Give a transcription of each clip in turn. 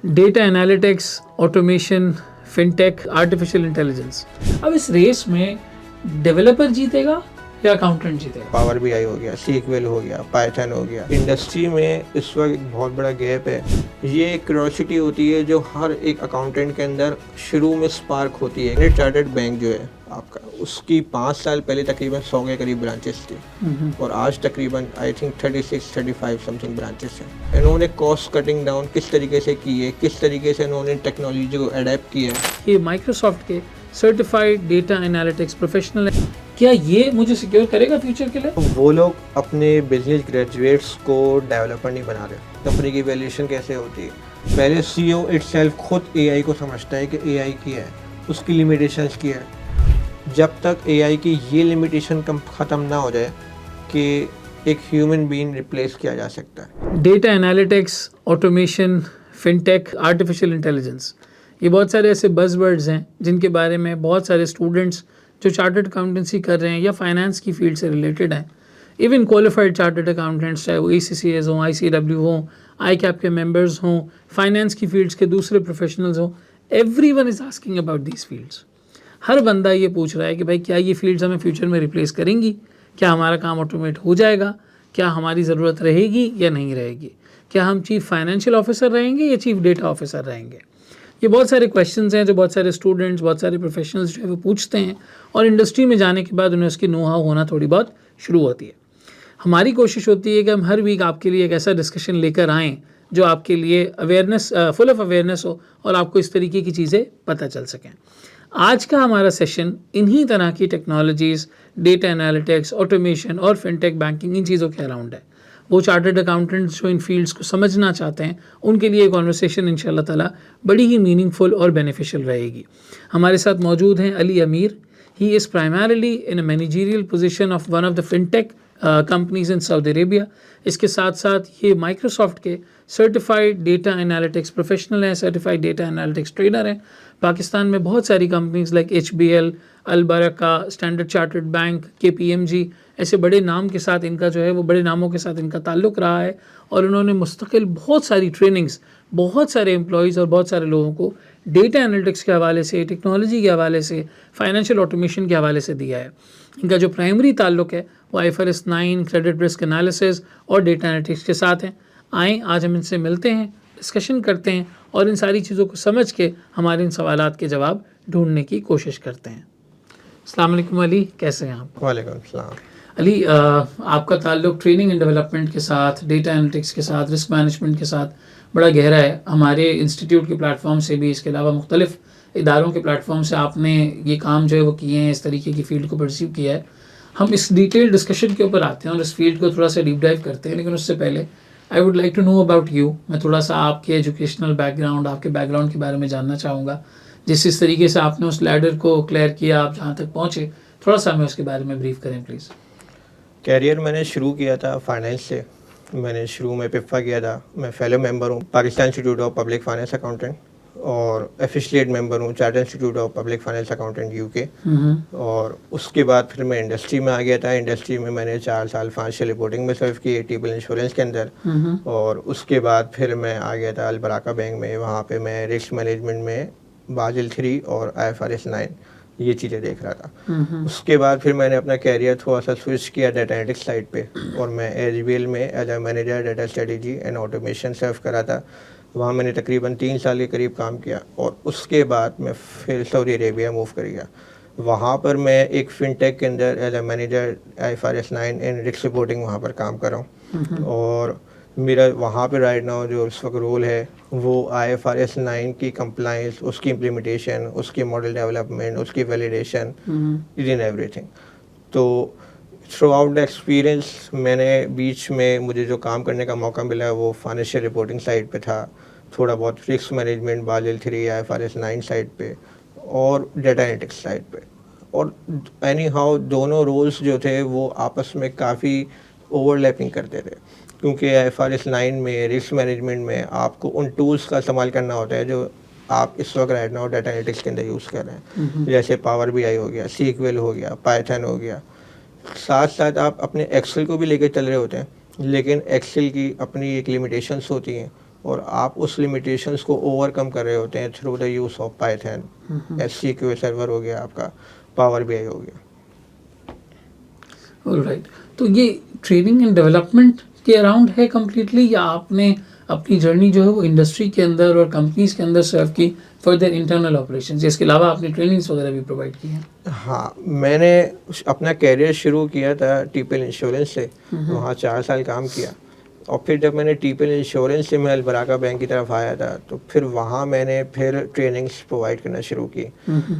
Data analytics, automation, fintech, artificial intelligence. अब इस race में डेवलपर जीतेगा या अकाउंटेंट जीतेगा? पावर बीआई हो गया, सीक्वल हो गया, पाइथन हो गया। इंडस्ट्री में इस वक्त एक बहुत बड़ा गैप है। ये एक क्यूरियोसिटी होती है जो हर एक अकाउंटेंट के अंदर शुरू में स्पार्क होती है। स्टैंडर्ड चार्टर्ड बैंक जो है आपका, उसकी 5 साल पहले तकरीबन 100 के करीब ब्रांचेस थी और आज तकरीबन आई थिंक 36-35 समथिंग ब्रांचेस हैं। इन्होंने कॉस्ट कटिंग डाउन किस तरीके से की है, किस तरीके से इन्होंने टेक्नोलॉजी को अडेप्ट किया है। ये माइक्रोसॉफ्ट के सर्टिफाइड डेटा एनालिटिक्स प्रोफेशनल है, क्या ये मुझे सिक्योर करेगा फ्यूचर के लिए? वो लोग अपने बिजनेस ग्रेजुएट्स को डेवलपर नहीं बना रहे। कंपनी की वैल्यूएशन कैसे होती है, पहले सीईओ इटसेल्फ खुद एआई को समझता है कि एआई क्या है, उसकी लिमिटेशंस क्या है। जब तक एआई की ये लिमिटेशन ख़त्म ना हो जाए कि एक ह्यूमन बीइंग रिप्लेस किया जा सकता है। Data analytics, automation, fintech, artificial intelligence, ये बहुत सारे ऐसे बज़वर्ड्स हैं जिनके बारे में बहुत सारे स्टूडेंट्स जो चार्टर्ड अकाउंटेंसी कर रहे हैं या फाइनेंस की फील्ड से रिलेटेड हैं, इवन क्वालिफाइड चार्टर्ड अकाउंटेंट्स, चाहे वो ACCAs हों, ICW हों, ICAP के मेंबर्स हों, फाइनेंस की फील्ड्स के दूसरे प्रोफेशनल्स हों, everyone is asking about these fields. हर बंदा ये पूछ रहा है कि भाई क्या ये फील्ड्स हमें फ्यूचर में रिप्लेस करेंगी, क्या हमारा काम ऑटोमेट हो जाएगा, क्या हमारी ज़रूरत रहेगी या नहीं रहेगी, क्या हम चीफ फाइनेंशियल ऑफिसर रहेंगे या चीफ डेटा ऑफिसर रहेंगे। ये बहुत सारे क्वेश्चंस हैं जो बहुत सारे स्टूडेंट्स, बहुत सारे प्रोफेशनल्स जो है वो पूछते हैं और इंडस्ट्री में जाने के बाद उन्हें उसकी नो हाउ होना थोड़ी बहुत शुरू होती है। हमारी कोशिश होती है कि हम हर वीक आपके लिए एक ऐसा डिस्कशन लेकर आएँ जो आपके लिए अवेयरनेस, फुल ऑफ अवेयरनेस हो और आपको इस तरीके की चीज़ें पता चल सकें। आज का हमारा सेशन इन्हीं तरह की टेक्नोलॉजीज़, डेटा एनालिटिक्स, ऑटोमेशन और फिनटेक, बैंकिंग, इन चीज़ों के अराउंड है। वो चार्टर्ड अकाउंटेंट्स जो इन फील्ड्स को समझना चाहते हैं उनके लिए कॉन्वर्सेशन इंशाल्लाह ताला बड़ी ही मीनिंगफुल और बेनिफिशियल रहेगी। हमारे साथ मौजूद हैं अली अमीर। He is primarily in a managerial position of one of the fintech companies in Saudi Arabia. इसके साथ साथ ये माइक्रोसॉफ्ट के सर्टिफाइड डेटा एनालिटिक्स प्रोफेशनल हैं, सर्टिफाइड डेटा एनालिटिक्स ट्रेनर हैं। पाकिस्तान में बहुत सारी companies like HBL, अलबरका, standard chartered bank, KPMG, ऐसे बड़े नाम के साथ इनका जो है वो बड़े नामों के साथ इनका ताल्लुक़ रहा है और उन्होंने मुस्तकिल बहुत सारी ट्रेनिंग्स, बहुत सारे एम्प्लॉयज़ और बहुत सारे लोगों को डेटा एनालिटिक्स के हवाले से, टेक्नोलॉजी के हवाले से, फाइनेंशियल ऑटोमेशन के हवाले से दिया है। इनका जो प्राइमरी ताल्लुक़ है वो IFRS 9, क्रेडिट रिस्क एनालिसिस और डेटा एनालिटिक्स के साथ हैं। आएँ आज हम इनसे मिलते हैं, डिस्कशन करते हैं और इन सारी चीज़ों को समझ के हमारे इन सवालात के जवाब ढूंढने की कोशिश करते हैं। अस्सलाम वालेकुम अली, कैसे हैं आप? वालेकुम सलाम। अली, आपका ताल्लुक़ ट्रेनिंग एंड डेवलपमेंट के साथ, डेटा एनालिटिक्स के साथ, रिस्क मैनेजमेंट के साथ बड़ा गहरा है। हमारे इंस्टीट्यूट के प्लेटफॉर्म से भी, इसके अलावा मुख्तलिफ इदारों के प्लेटफॉर्म से आपने ये काम जो है वो किए हैं, इस तरीके की फ़ील्ड को परसीव किया है। हम इस डिटेल डिस्कशन के ऊपर आते हैं और इस फील्ड को थोड़ा सा डीप डाइव करते हैं, लेकिन उससे पहले I would like to know about you. मैं थोड़ा सा आपके एजुकेशनल बैकग्राउंड, आपके बैकग्राउंड के बारे में जानना चाहूँगा। जिस तरीके से आपने उस लैडर को क्लियर किया, आप जहाँ तक पहुँचे, थोड़ा सा हमें उसके बारे में ब्रीफ करें प्लीज़। कैरियर मैंने शुरू किया था फाइनेंस से। मैंने शुरू में पिफ्फा किया था। मैं फेलो मेंबर हूँ Pakistan institute of public finance accountant और एफिशिएट मेंबर हूँ chartered institute of public finance accountant UK। और उसके बाद फिर मैं इंडस्ट्री में आ गया था। इंडस्ट्री में मैंने 4 साल फाइनेंशियल रिपोर्टिंग में सर्व की, टीपल इंश्योरेंस के अंदर। और उसके बाद फिर मैं आ गया था अलबराका बैंक में। वहाँ पे मैं रिस्क मैनेजमेंट में बाजिल 3 और IFRS 9 ये चीज़ें देख रहा था। उसके बाद फिर मैंने अपना कैरियर थोड़ा सा स्विच किया डेटा एनालिटिक्स साइड पे और मैं HBL में as a manager data strategy and automation serve करा था। वहाँ मैंने तकरीबन 3 साल के करीब काम किया और उसके बाद मैं फिर सऊदी अरेबिया मूव कर गया। वहाँ पर मैं एक फिनटेक के अंदर as a manager IFRS 9 and risk reporting वहाँ पर काम कर रहा हूँ। और मेरा वहाँ पे राइट नाउ जो उस वक्त रोल है वो IFRS 9 की कंप्लाइंस, उसकी इम्प्लीमेंटेशन, उसकी मॉडल डेवलपमेंट, उसकी वैलिडेशन, इज इन एवरीथिंग। तो थ्रू आउट द एक्सपीरियंस मैंने बीच में मुझे जो काम करने का मौका मिला वो फाइनेंशियल रिपोर्टिंग साइड पे था, थोड़ा बहुत रिस्क मैनेजमेंट बाजिल 3 IFRS 9 साइड पे और डेटा एनालिटिक्स साइड पे। और एनी हाउ दोनों रोल्स जो थे वो आपस में काफ़ी ओवरलैपिंग करते थे, क्योंकि IFRS 9 में रिस्क मैनेजमेंट में आपको उन टूल्स का इस्तेमाल करना होता है जो आप इस वक्त राइट नाउ डेटा एनालिटिक्स के अंदर यूज़ कर रहे हैं। जैसे पावर BI हो गया, सीक्वल हो गया, पाइथन हो गया। साथ साथ आप अपने एक्सेल को भी लेकर चल रहे होते हैं, लेकिन एक्सेल की अपनी एक लिमिटेशंस होती हैं और आप उस लिमिटेशंस को ओवरकम कर रहे होते हैं through the use of Python, SQL server हो गया आपका, पावर BI हो गया। ऑलराइट, तो ये ट्रेनिंग एंड डेवलपमेंट के अराउंड है कम्प्लीटली, या आपने अपनी जर्नी जो है वो इंडस्ट्री के अंदर और कंपनीज के अंदर सर्व की फर्दर इंटरनल ऑपरेशंस, इसके अलावा आपने ट्रेनिंग्स वगैरह भी प्रोवाइड की हैं? हाँ, मैंने अपना कैरियर शुरू किया था टीपीएल इंश्योरेंस से, वहाँ 4 साल काम किया। और फिर जब मैंने टीपीएल इंश्योरेंस से मैं अलबराका बैंक की तरफ आया था, तो फिर वहाँ मैंने फिर ट्रेनिंग्स प्रोवाइड करना शुरू की।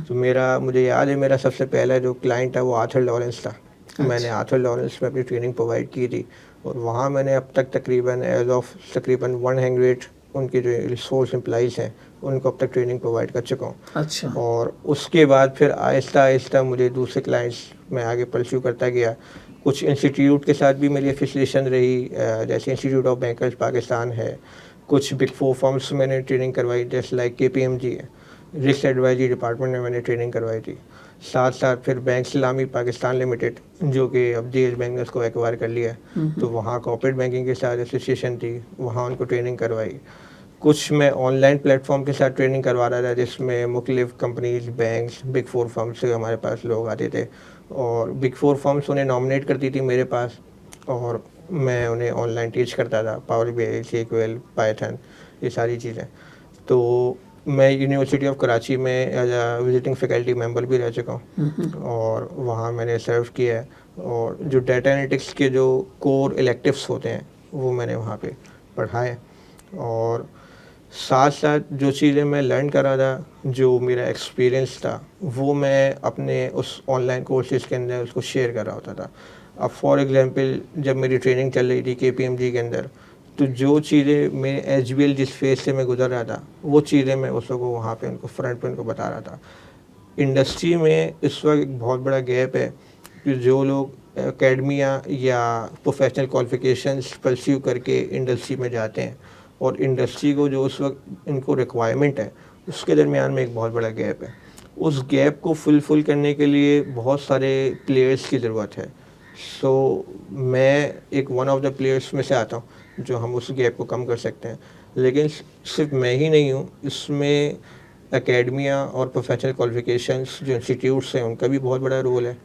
तो मुझे याद है मेरा सबसे पहला जो क्लाइंट था वो आर्थर लॉरेंस था। मैंने आर्थर लॉरेंस में अपनी ट्रेनिंग प्रोवाइड की थी, और वहाँ मैंने अब तक तकरीबन एज ऑफ तकरीबन 100 उनके जो रिसोर्स एम्प्लॉइज़ हैं उनको अब तक ट्रेनिंग प्रोवाइड कर चुका हूँ। अच्छा। और उसके बाद फिर आहिस्ता आहिस्ता मुझे दूसरे क्लाइंट्स में आगे परस्यू करता गया। कुछ इंस्टीट्यूट के साथ भी मेरी एफिलिएशन रही, जैसे इंस्टीट्यूट ऑफ बैंकर्स पाकिस्तान है, कुछ बिग 4 फर्म्स मैंने ट्रेनिंग करवाई, जैसे लाइक KPMG है, रिस्क एडवाइजरी डिपार्टमेंट में मैंने ट्रेनिंग करवाई थी। साथ साथ फिर बैंक सलामी पाकिस्तान लिमिटेड, जो कि अब जेएस बैंक ने उसको एक्वायर कर लिया है, तो वहाँ कॉर्पोरेट बैंकिंग के साथ एसोसिएशन थी, वहाँ उनको ट्रेनिंग करवाई। कुछ मैं ऑनलाइन प्लेटफॉर्म के साथ ट्रेनिंग करवा रहा था, जिसमें मुख्तलिफ कंपनीज, बैंक्स, बिग 4 फर्म्स से हमारे पास लोग आते थे, और बिग 4 फर्म्स उन्हें नॉमिनेट करती थी मेरे पास, और मैं उन्हें ऑनलाइन टीच करता था पावर BI, SQL, पाइथन, ये सारी चीज़ें। तो मैं यूनिवर्सिटी ऑफ कराची में as a visiting faculty member भी रह चुका हूँ, और वहाँ मैंने सर्व किया है। और जो डाटा एनालिटिक्स के जो कोर इलेक्टिव्स होते हैं वो मैंने वहाँ पे पढ़ाए, और साथ साथ जो चीज़ें मैं लर्न कर रहा था, जो मेरा एक्सपीरियंस था, वो मैं अपने उस ऑनलाइन कोर्सेज़ के अंदर उसको शेयर कर रहा होता था। अब फॉर एग्जांपल जब मेरी ट्रेनिंग चल रही थी KPMG के अंदर, तो जो चीज़ें मैं HBL जिस फेज़ से मैं गुजर रहा था, वो चीज़ें मैं उसको वहाँ पे उनको फ्रंट पे उनको बता रहा था। इंडस्ट्री में इस वक्त एक बहुत बड़ा गैप है कि जो लोग एकेडमिया या प्रोफेशनल क्वालिफिकेशंस परस्यू करके इंडस्ट्री में जाते हैं, और इंडस्ट्री को जो उस वक्त इनको रिक्वायरमेंट है, उसके दरमियान में एक बहुत बड़ा गैप है। उस गैप को फुलफिल करने के लिए बहुत सारे प्लेयर्स की ज़रूरत है। सो मैं एक वन ऑफ द प्लेयर्स में से आता हूँ जो हम उस गैप को कम कर सकते हैं। लेकिन सिर्फ मैं ही नहीं हूँ, इसमें एकेडमिया और प्रोफेशनल क्वालिफिकेशंस जो इंस्टीट्यूट्स हैं उनका भी बहुत बड़ा रोल है,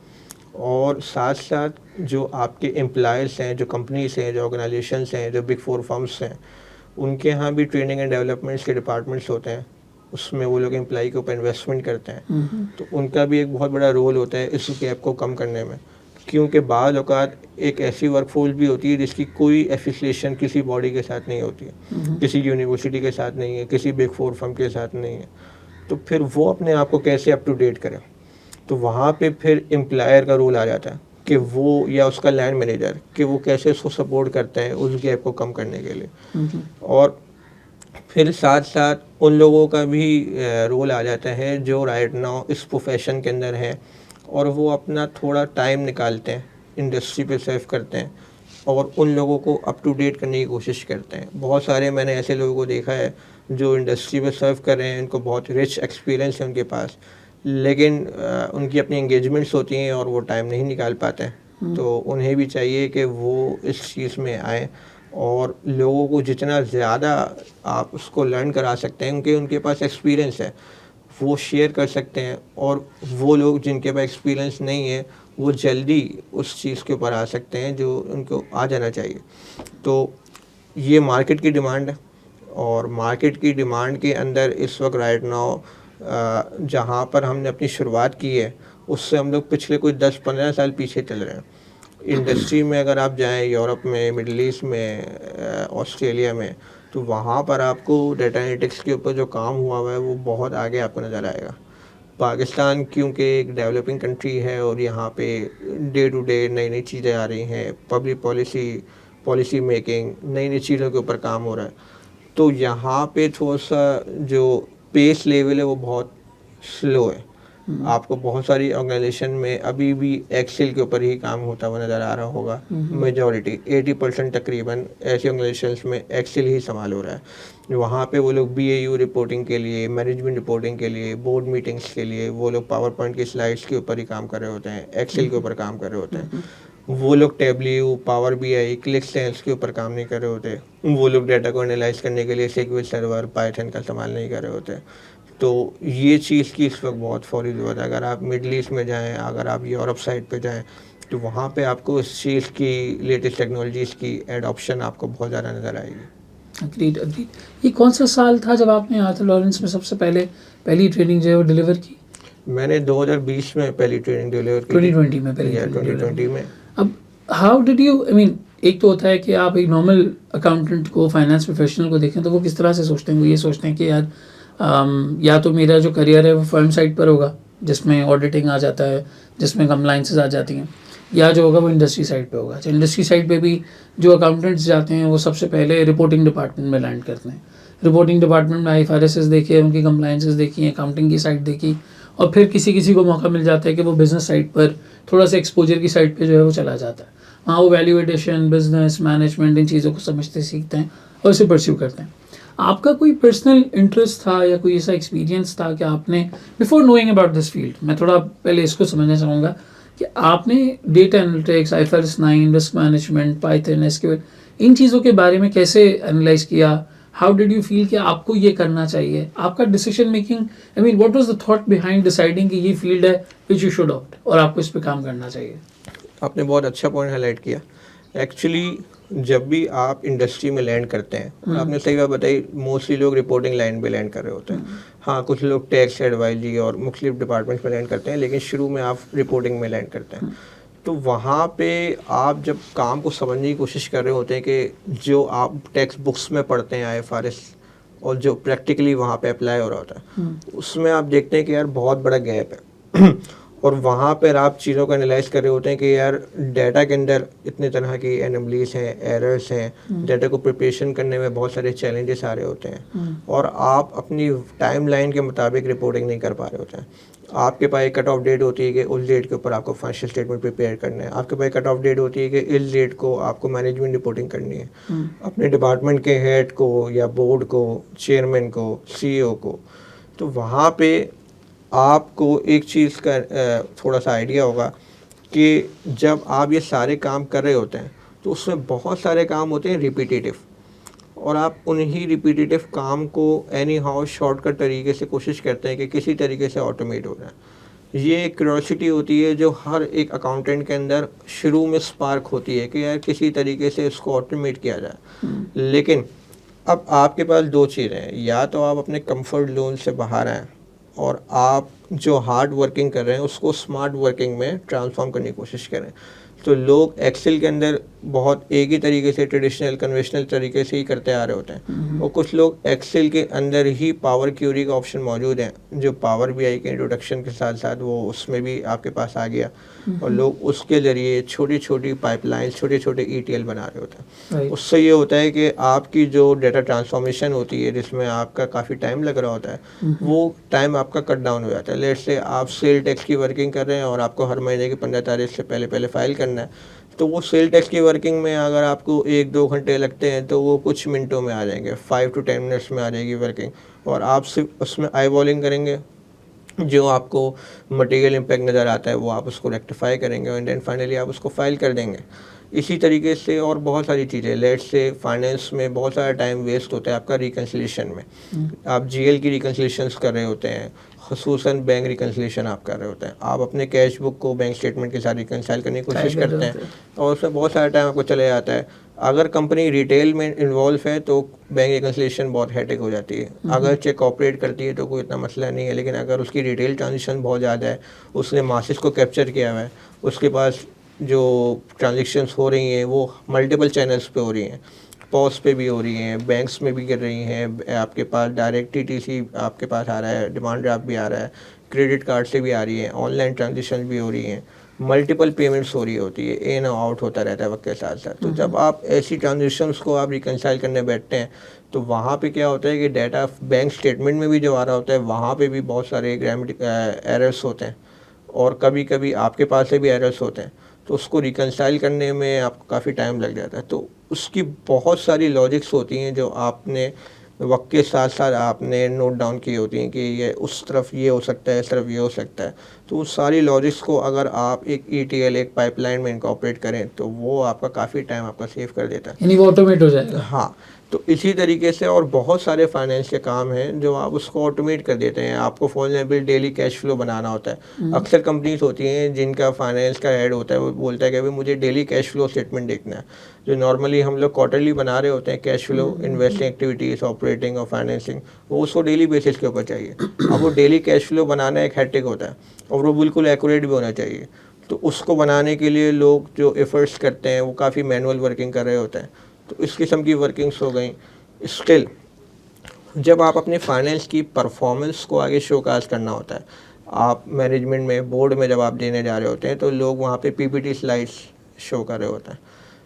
और साथ साथ जो आपके एम्प्लॉयर्स हैं, जो कंपनीज हैं, जो ऑर्गेनाइजेशंस हैं, जो बिग 4 फर्म्स हैं, उनके यहाँ भी ट्रेनिंग एंड डेवलपमेंट्स के डिपार्टमेंट्स होते हैं। उसमें वो लोग एम्प्लॉय के ऊपर इन्वेस्टमेंट करते हैं, तो उनका भी एक बहुत बड़ा रोल होता है इस गैप को कम करने में। क्योंकि बाज़ औक़ात एक ऐसी वर्कफोर्स भी होती है जिसकी कोई एफिलिएशन किसी बॉडी के साथ नहीं होती है, किसी यूनिवर्सिटी के साथ नहीं है, किसी बिग 4 फर्म के साथ नहीं है, तो फिर वो अपने आप को कैसे अप टू डेट करें। तो वहाँ पे फिर एम्प्लॉयर का रोल आ जाता है कि वो, या उसका लैंड मैनेजर, कि वो कैसे उसको सपोर्ट करता है उस गैप को कम करने के लिए। और फिर साथ साथ उन लोगों का भी रोल आ जाता है जो राइट नाउ इस प्रोफेशन के अंदर हैं, और वो अपना थोड़ा टाइम निकालते हैं, इंडस्ट्री पे सर्व करते हैं, और उन लोगों को अप टू डेट करने की कोशिश करते हैं। बहुत सारे मैंने ऐसे लोगों को देखा है जो इंडस्ट्री में सर्व कर रहे हैं, इनको बहुत रिच एक्सपीरियंस है उनके पास, लेकिन उनकी अपनी एंगेजमेंट्स होती हैं और वो टाइम नहीं निकाल पाते हैं। तो उन्हें भी चाहिए कि वो इस चीज़ में आएँ, और लोगों को जितना ज़्यादा आप उसको लर्न करा सकते हैं, क्योंकि उनके पास एक्सपीरियंस है, वो शेयर कर सकते हैं, और वो लोग जिनके पास एक्सपीरियंस नहीं है वो जल्दी उस चीज़ के ऊपर आ सकते हैं जो उनको आ जाना चाहिए। तो ये मार्केट की डिमांड है, और मार्केट की डिमांड के अंदर इस वक्त राइट नाउ जहाँ पर हमने अपनी शुरुआत की है, उससे हम लोग पिछले कोई 10-15 साल पीछे चल रहे हैं। इंडस्ट्री में अगर आप जाएं, यूरोप में, मिडल ईस्ट में, ऑस्ट्रेलिया में, तो वहाँ पर आपको डाटा एनालिटिक्स के ऊपर जो काम हुआ है वो बहुत आगे आपको नज़र आएगा। पाकिस्तान क्योंकि एक डेवलपिंग कंट्री है, और यहाँ पे डे टू डे नई नई चीज़ें आ रही हैं, पब्लिक पॉलिसी मेकिंग, नई नई चीज़ों के ऊपर काम हो रहा है, तो यहाँ पे थोड़ा सा जो पेस लेवल है वो बहुत स्लो है। आपको बहुत सारी ऑर्गेनाइजेशन में अभी भी एक्सेल के ऊपर ही काम होता हुआ नज़र आ रहा होगा। मेजॉरिटी 80% तकरीबन ऐसी ऑर्गेनाइजेशंस में एक्सेल ही इस्तेमाल हो रहा है। वहाँ पे वो लोग BAU रिपोर्टिंग के लिए, मैनेजमेंट रिपोर्टिंग के लिए, बोर्ड मीटिंग्स के लिए वो लोग पावर पॉइंट की स्लाइड्स के ऊपर ही काम कर रहे होते हैं, एक्सेल के ऊपर काम कर रहे होते हैं। वो लोग tableau, power BI, click sense के ऊपर काम नहीं कर रहे होते, वो लोग डाटा को एनालाइज करने के लिए SQL सर्वर, पाइथन का इस्तेमाल नहीं कर रहे होते। तो ये चीज़ की इस वक्त बहुत फौरी ज़रूरत है। अगर आप मिडल ईस्ट में जाएँ, अगर आप यूरोप साइड पे जाएँ, तो वहाँ पे आपको इस चीज़ की लेटेस्ट टेक्नोलॉजीज़ की एडॉप्शन आपको बहुत ज़्यादा नज़र आएगी। Agreed agreed. ये कौन सा साल था जब आपने आर्थर लॉरेंस में सबसे पहली ट्रेनिंग जो है वो डिलीवर की? मैंने 2020 में पहली ट्रेनिंग डिलीवर की थी। 2020 में पहली या ट्रेनिंग 2020 में। अब how did you, I mean, एक तो होता है कि आप एक नॉर्मल अकाउंटेंट को, फाइनेंस प्रोफेशनल को देखें तो वो किस तरह से सोचते हैं, वो ये सोचते हैं कि यार या तो मेरा जो करियर है वो फर्म साइड पर होगा जिसमें ऑडिटिंग आ जाता है, जिसमें कंप्लाइंसेस आ जाती हैं, या जो होगा वो इंडस्ट्री साइड पे होगा। इंडस्ट्री साइड पे भी जो अकाउंटेंट्स जाते हैं वो सबसे पहले रिपोर्टिंग डिपार्टमेंट में लैंड करते हैं। रिपोर्टिंग डिपार्टमेंट में IFRS देखे, उनकी कंप्लाइंसेस देखी, अकाउंटिंग की साइड देखी, और फिर किसी को मौका मिल जाता है कि वो बिजनेस साइड पर थोड़ा सा एक्सपोजर की साइड पे जो है वो चला जाता है। हाँ, वो वैल्यू एडिशन, बिजनेस मैनेजमेंट, इन चीज़ों को समझते सीखते हैं और उसे परस्यू करते हैं। आपका कोई पर्सनल इंटरेस्ट था या कोई ऐसा एक्सपीरियंस था कि आपने, before knowing about this field, मैं थोड़ा पहले इसको समझना चाहूँगा कि आपने data analytics, IFRS 9, risk management, Python, SQL, इन चीज़ों के बारे में कैसे एनालाइज किया? हाउ डिड यू फील कि आपको ये करना चाहिए? आपका decision making, I mean what was the thought behind deciding कि ये फील्ड है विच यू शुड ऑप्ट और आपको इस पे काम करना चाहिए? आपने बहुत अच्छा पॉइंट हाईलाइट किया। एक्चुअली जब भी आप इंडस्ट्री में लैंड करते हैं, और आपने सही बात बताई, मोस्टली लोग रिपोर्टिंग लाइन पे लैंड कर रहे होते हैं। हाँ, कुछ लोग टैक्स एडवाइजरी और मुख्तलिफ डिपार्टमेंट्स में लैंड करते हैं, लेकिन शुरू में आप रिपोर्टिंग में लैंड करते हैं। तो वहाँ पे आप जब काम को समझने की कोशिश कर रहे होते हैं कि जो आप टेक्स्ट बुक्स में पढ़ते हैं IFRS और जो प्रैक्टिकली वहाँ पे अप्लाई हो रहा होता है, उसमें आप देखते हैं कि यार बहुत बड़ा गैप है। और वहाँ पर आप चीज़ों को एनालाइज कर रहे होते हैं कि यार डाटा के अंदर इतने तरह की एनोमलीज हैं, एरर्स हैं, डाटा को प्रिपरेशन करने में बहुत सारे चैलेंजेस आ रहे होते हैं, और आप अपनी टाइमलाइन के मुताबिक रिपोर्टिंग नहीं कर पा रहे होते हैं। आपके पास एक कट ऑफ डेट होती है कि उस डेट के ऊपर आपको फाइनेंशियल स्टेटमेंट प्रिपेयर करना है। आपके पास एक कट ऑफ डेट होती है कि इस डेट को आपको मैनेजमेंट रिपोर्टिंग करनी है अपने डिपार्टमेंट के हेड को या बोर्ड को, चेयरमैन को, CEO को। तो वहाँ पे आपको एक चीज़ का थोड़ा सा आइडिया होगा कि जब आप ये सारे काम कर रहे होते हैं तो उसमें बहुत सारे काम होते हैं रिपीटेटिव, और आप उन्हीं रिपीटेटिव काम को एनी हाउ शॉर्टकट तरीके से कोशिश करते हैं कि किसी तरीके से ऑटोमेट हो जाए। ये एक क्यूरियोसिटी होती है जो हर एक अकाउंटेंट के अंदर शुरू में स्पार्क होती है कि यार किसी तरीके से इसको ऑटोमेट किया जाए। लेकिन अब आपके पास दो चीज़ें हैं, या तो आप अपने कंफर्ट जोन से बाहर आएँ और आप जो हार्ड वर्किंग कर रहे हैं उसको स्मार्ट वर्किंग में ट्रांसफॉर्म करने की कोशिश करें। तो लोग एक्सेल के अंदर बहुत एक ही तरीके से, ट्रेडिशनल कन्वेंशनल तरीके से ही करते आ रहे होते हैं, और कुछ लोग एक्सेल के अंदर ही पावर क्यूरी का ऑप्शन मौजूद है, जो पावर BI के इंट्रोडक्शन के साथ साथ वो उसमें भी आपके पास आ गया, और लोग उसके ज़रिए छोटी छोटी पाइपलाइंस, छोटे छोटे ETL बना रहे होते हैं। उससे ये होता है कि आपकी जो डेटा ट्रांसफॉर्मेशन होती है जिसमें आपका काफ़ी टाइम लग रहा होता है, वो टाइम आपका कट डाउन हो जाता है। लेट्स से आप सेल टैक्स की वर्किंग कर रहे हैं और आपको हर महीने की 15 तारीख से पहले फाइल करना है, तो वो सेल टैक्स की वर्किंग में अगर आपको 1-2 घंटे लगते हैं तो वो कुछ मिनटों में आ जाएंगे, 5 to 10 मिनट्स में आ जाएगी वर्किंग, और आप सिर्फ उसमें आई बॉलिंग करेंगे, जो आपको मटेरियल इम्पैक्ट नज़र आता है वो आप उसको रेक्टिफाई करेंगे, और देन फाइनली आप उसको फाइल कर देंगे। इसी तरीके से और बहुत सारी चीज़ें, लेट्स से फाइनेंस में बहुत सारा टाइम वेस्ट होता है आपका रिकन्सिलेशन में। आप GL की रिकन्सिलेशंस कर रहे होते हैं, ख़ुसूसन बैंक रिकन्सिलेशन आप कर रहे होते हैं, आप अपने कैश बुक को बैंक स्टेटमेंट के साथ रिकन्साइल करने की कोशिश करते हैं, और उसमें बहुत सारा टाइम आपको चले जाता है। अगर कंपनी रिटेल में इन्वॉल्व है तो बैंक रिकन्सिलेशन बहुत हेडेक हो जाती है। अगर चेक ऑपरेट करती है तो कोई इतना मसला नहीं है, लेकिन अगर उसकी रिटेल ट्रांजेक्शन बहुत ज़्यादा है, उसने मासेस को कैप्चर किया हुआ है, उसके पास जो ट्रांजेक्शन्स हो रही हैं वो मल्टीपल चैनल्स पे हो रही हैं, पॉस पे भी हो रही हैं, बैंक्स में भी कर रही हैं, आपके पास डायरेक्ट TTC आपके पास आ रहा है, डिमांड ड्राफ्ट भी आ रहा है, क्रेडिट कार्ड से भी आ रही है, ऑनलाइन ट्रांजेक्शन भी हो रही हैं, मल्टीपल पेमेंट्स हो रही होती है, इन आउट होता रहता है वक्त के साथ साथ। तो जब आप ऐसी ट्रांजेक्शन्स को आप रिकन्साइल करने बैठते हैं तो वहाँ पे क्या होता है कि डाटा बैंक स्टेटमेंट में भी जो आ रहा होता है वहाँ पे भी बहुत सारे एरर्स होते हैं, और कभी कभी आपके पास से भी एरर्स होते हैं, तो उसको रिकन्साइल करने में आपको काफ़ी टाइम लग जाता है। तो उसकी बहुत सारी लॉजिक्स होती हैं जो आपने वक्त के साथ साथ आपने नोट डाउन की होती हैं कि ये उस तरफ ये हो सकता है, इस तरफ ये हो सकता है। तो उस सारी लॉजिक्स को अगर आप एक ETL एक पाइपलाइन में इनकॉर्पोरेट करें तो वो आपका काफ़ी टाइम आपका सेव कर देता है। यानी वो ऑटोमेट हो जाएगा। हाँ, तो इसी तरीके से और बहुत सारे फाइनेंस के काम हैं जो आप उसको ऑटोमेट कर देते हैं। आपको for example daily cash flow बनाना होता है। अक्सर कंपनीज होती हैं जिनका फाइनेंस का हेड होता है, वो बोलता है कि भाई मुझे डेली कैश फ्लो स्टेटमेंट देखना है। जो नॉर्मली हम लोग क्वार्टरली बना रहे होते हैं cash flow, investing activities, operating और फाइनेंसिंग, वो उसको डेली बेसिस के ऊपर चाहिए। अब वो डेली कैश फ्लो बनाना एक हैट्रिक होता है और वो बिल्कुल एक्यूरेट भी होना चाहिए। तो उसको बनाने के लिए लोग जो एफर्ट्स करते हैं वो काफ़ी मैनुअल वर्किंग कर रहे होते हैं। तो इस किस्म की वर्किंग्स हो गई। स्टिल जब आप अपने फाइनेंस की परफॉर्मेंस को आगे शोकास करना होता है, आप मैनेजमेंट में, बोर्ड में जब आप देने जा रहे होते हैं तो लोग वहाँ पे PPT स्लाइड्स शो कर रहे होते हैं।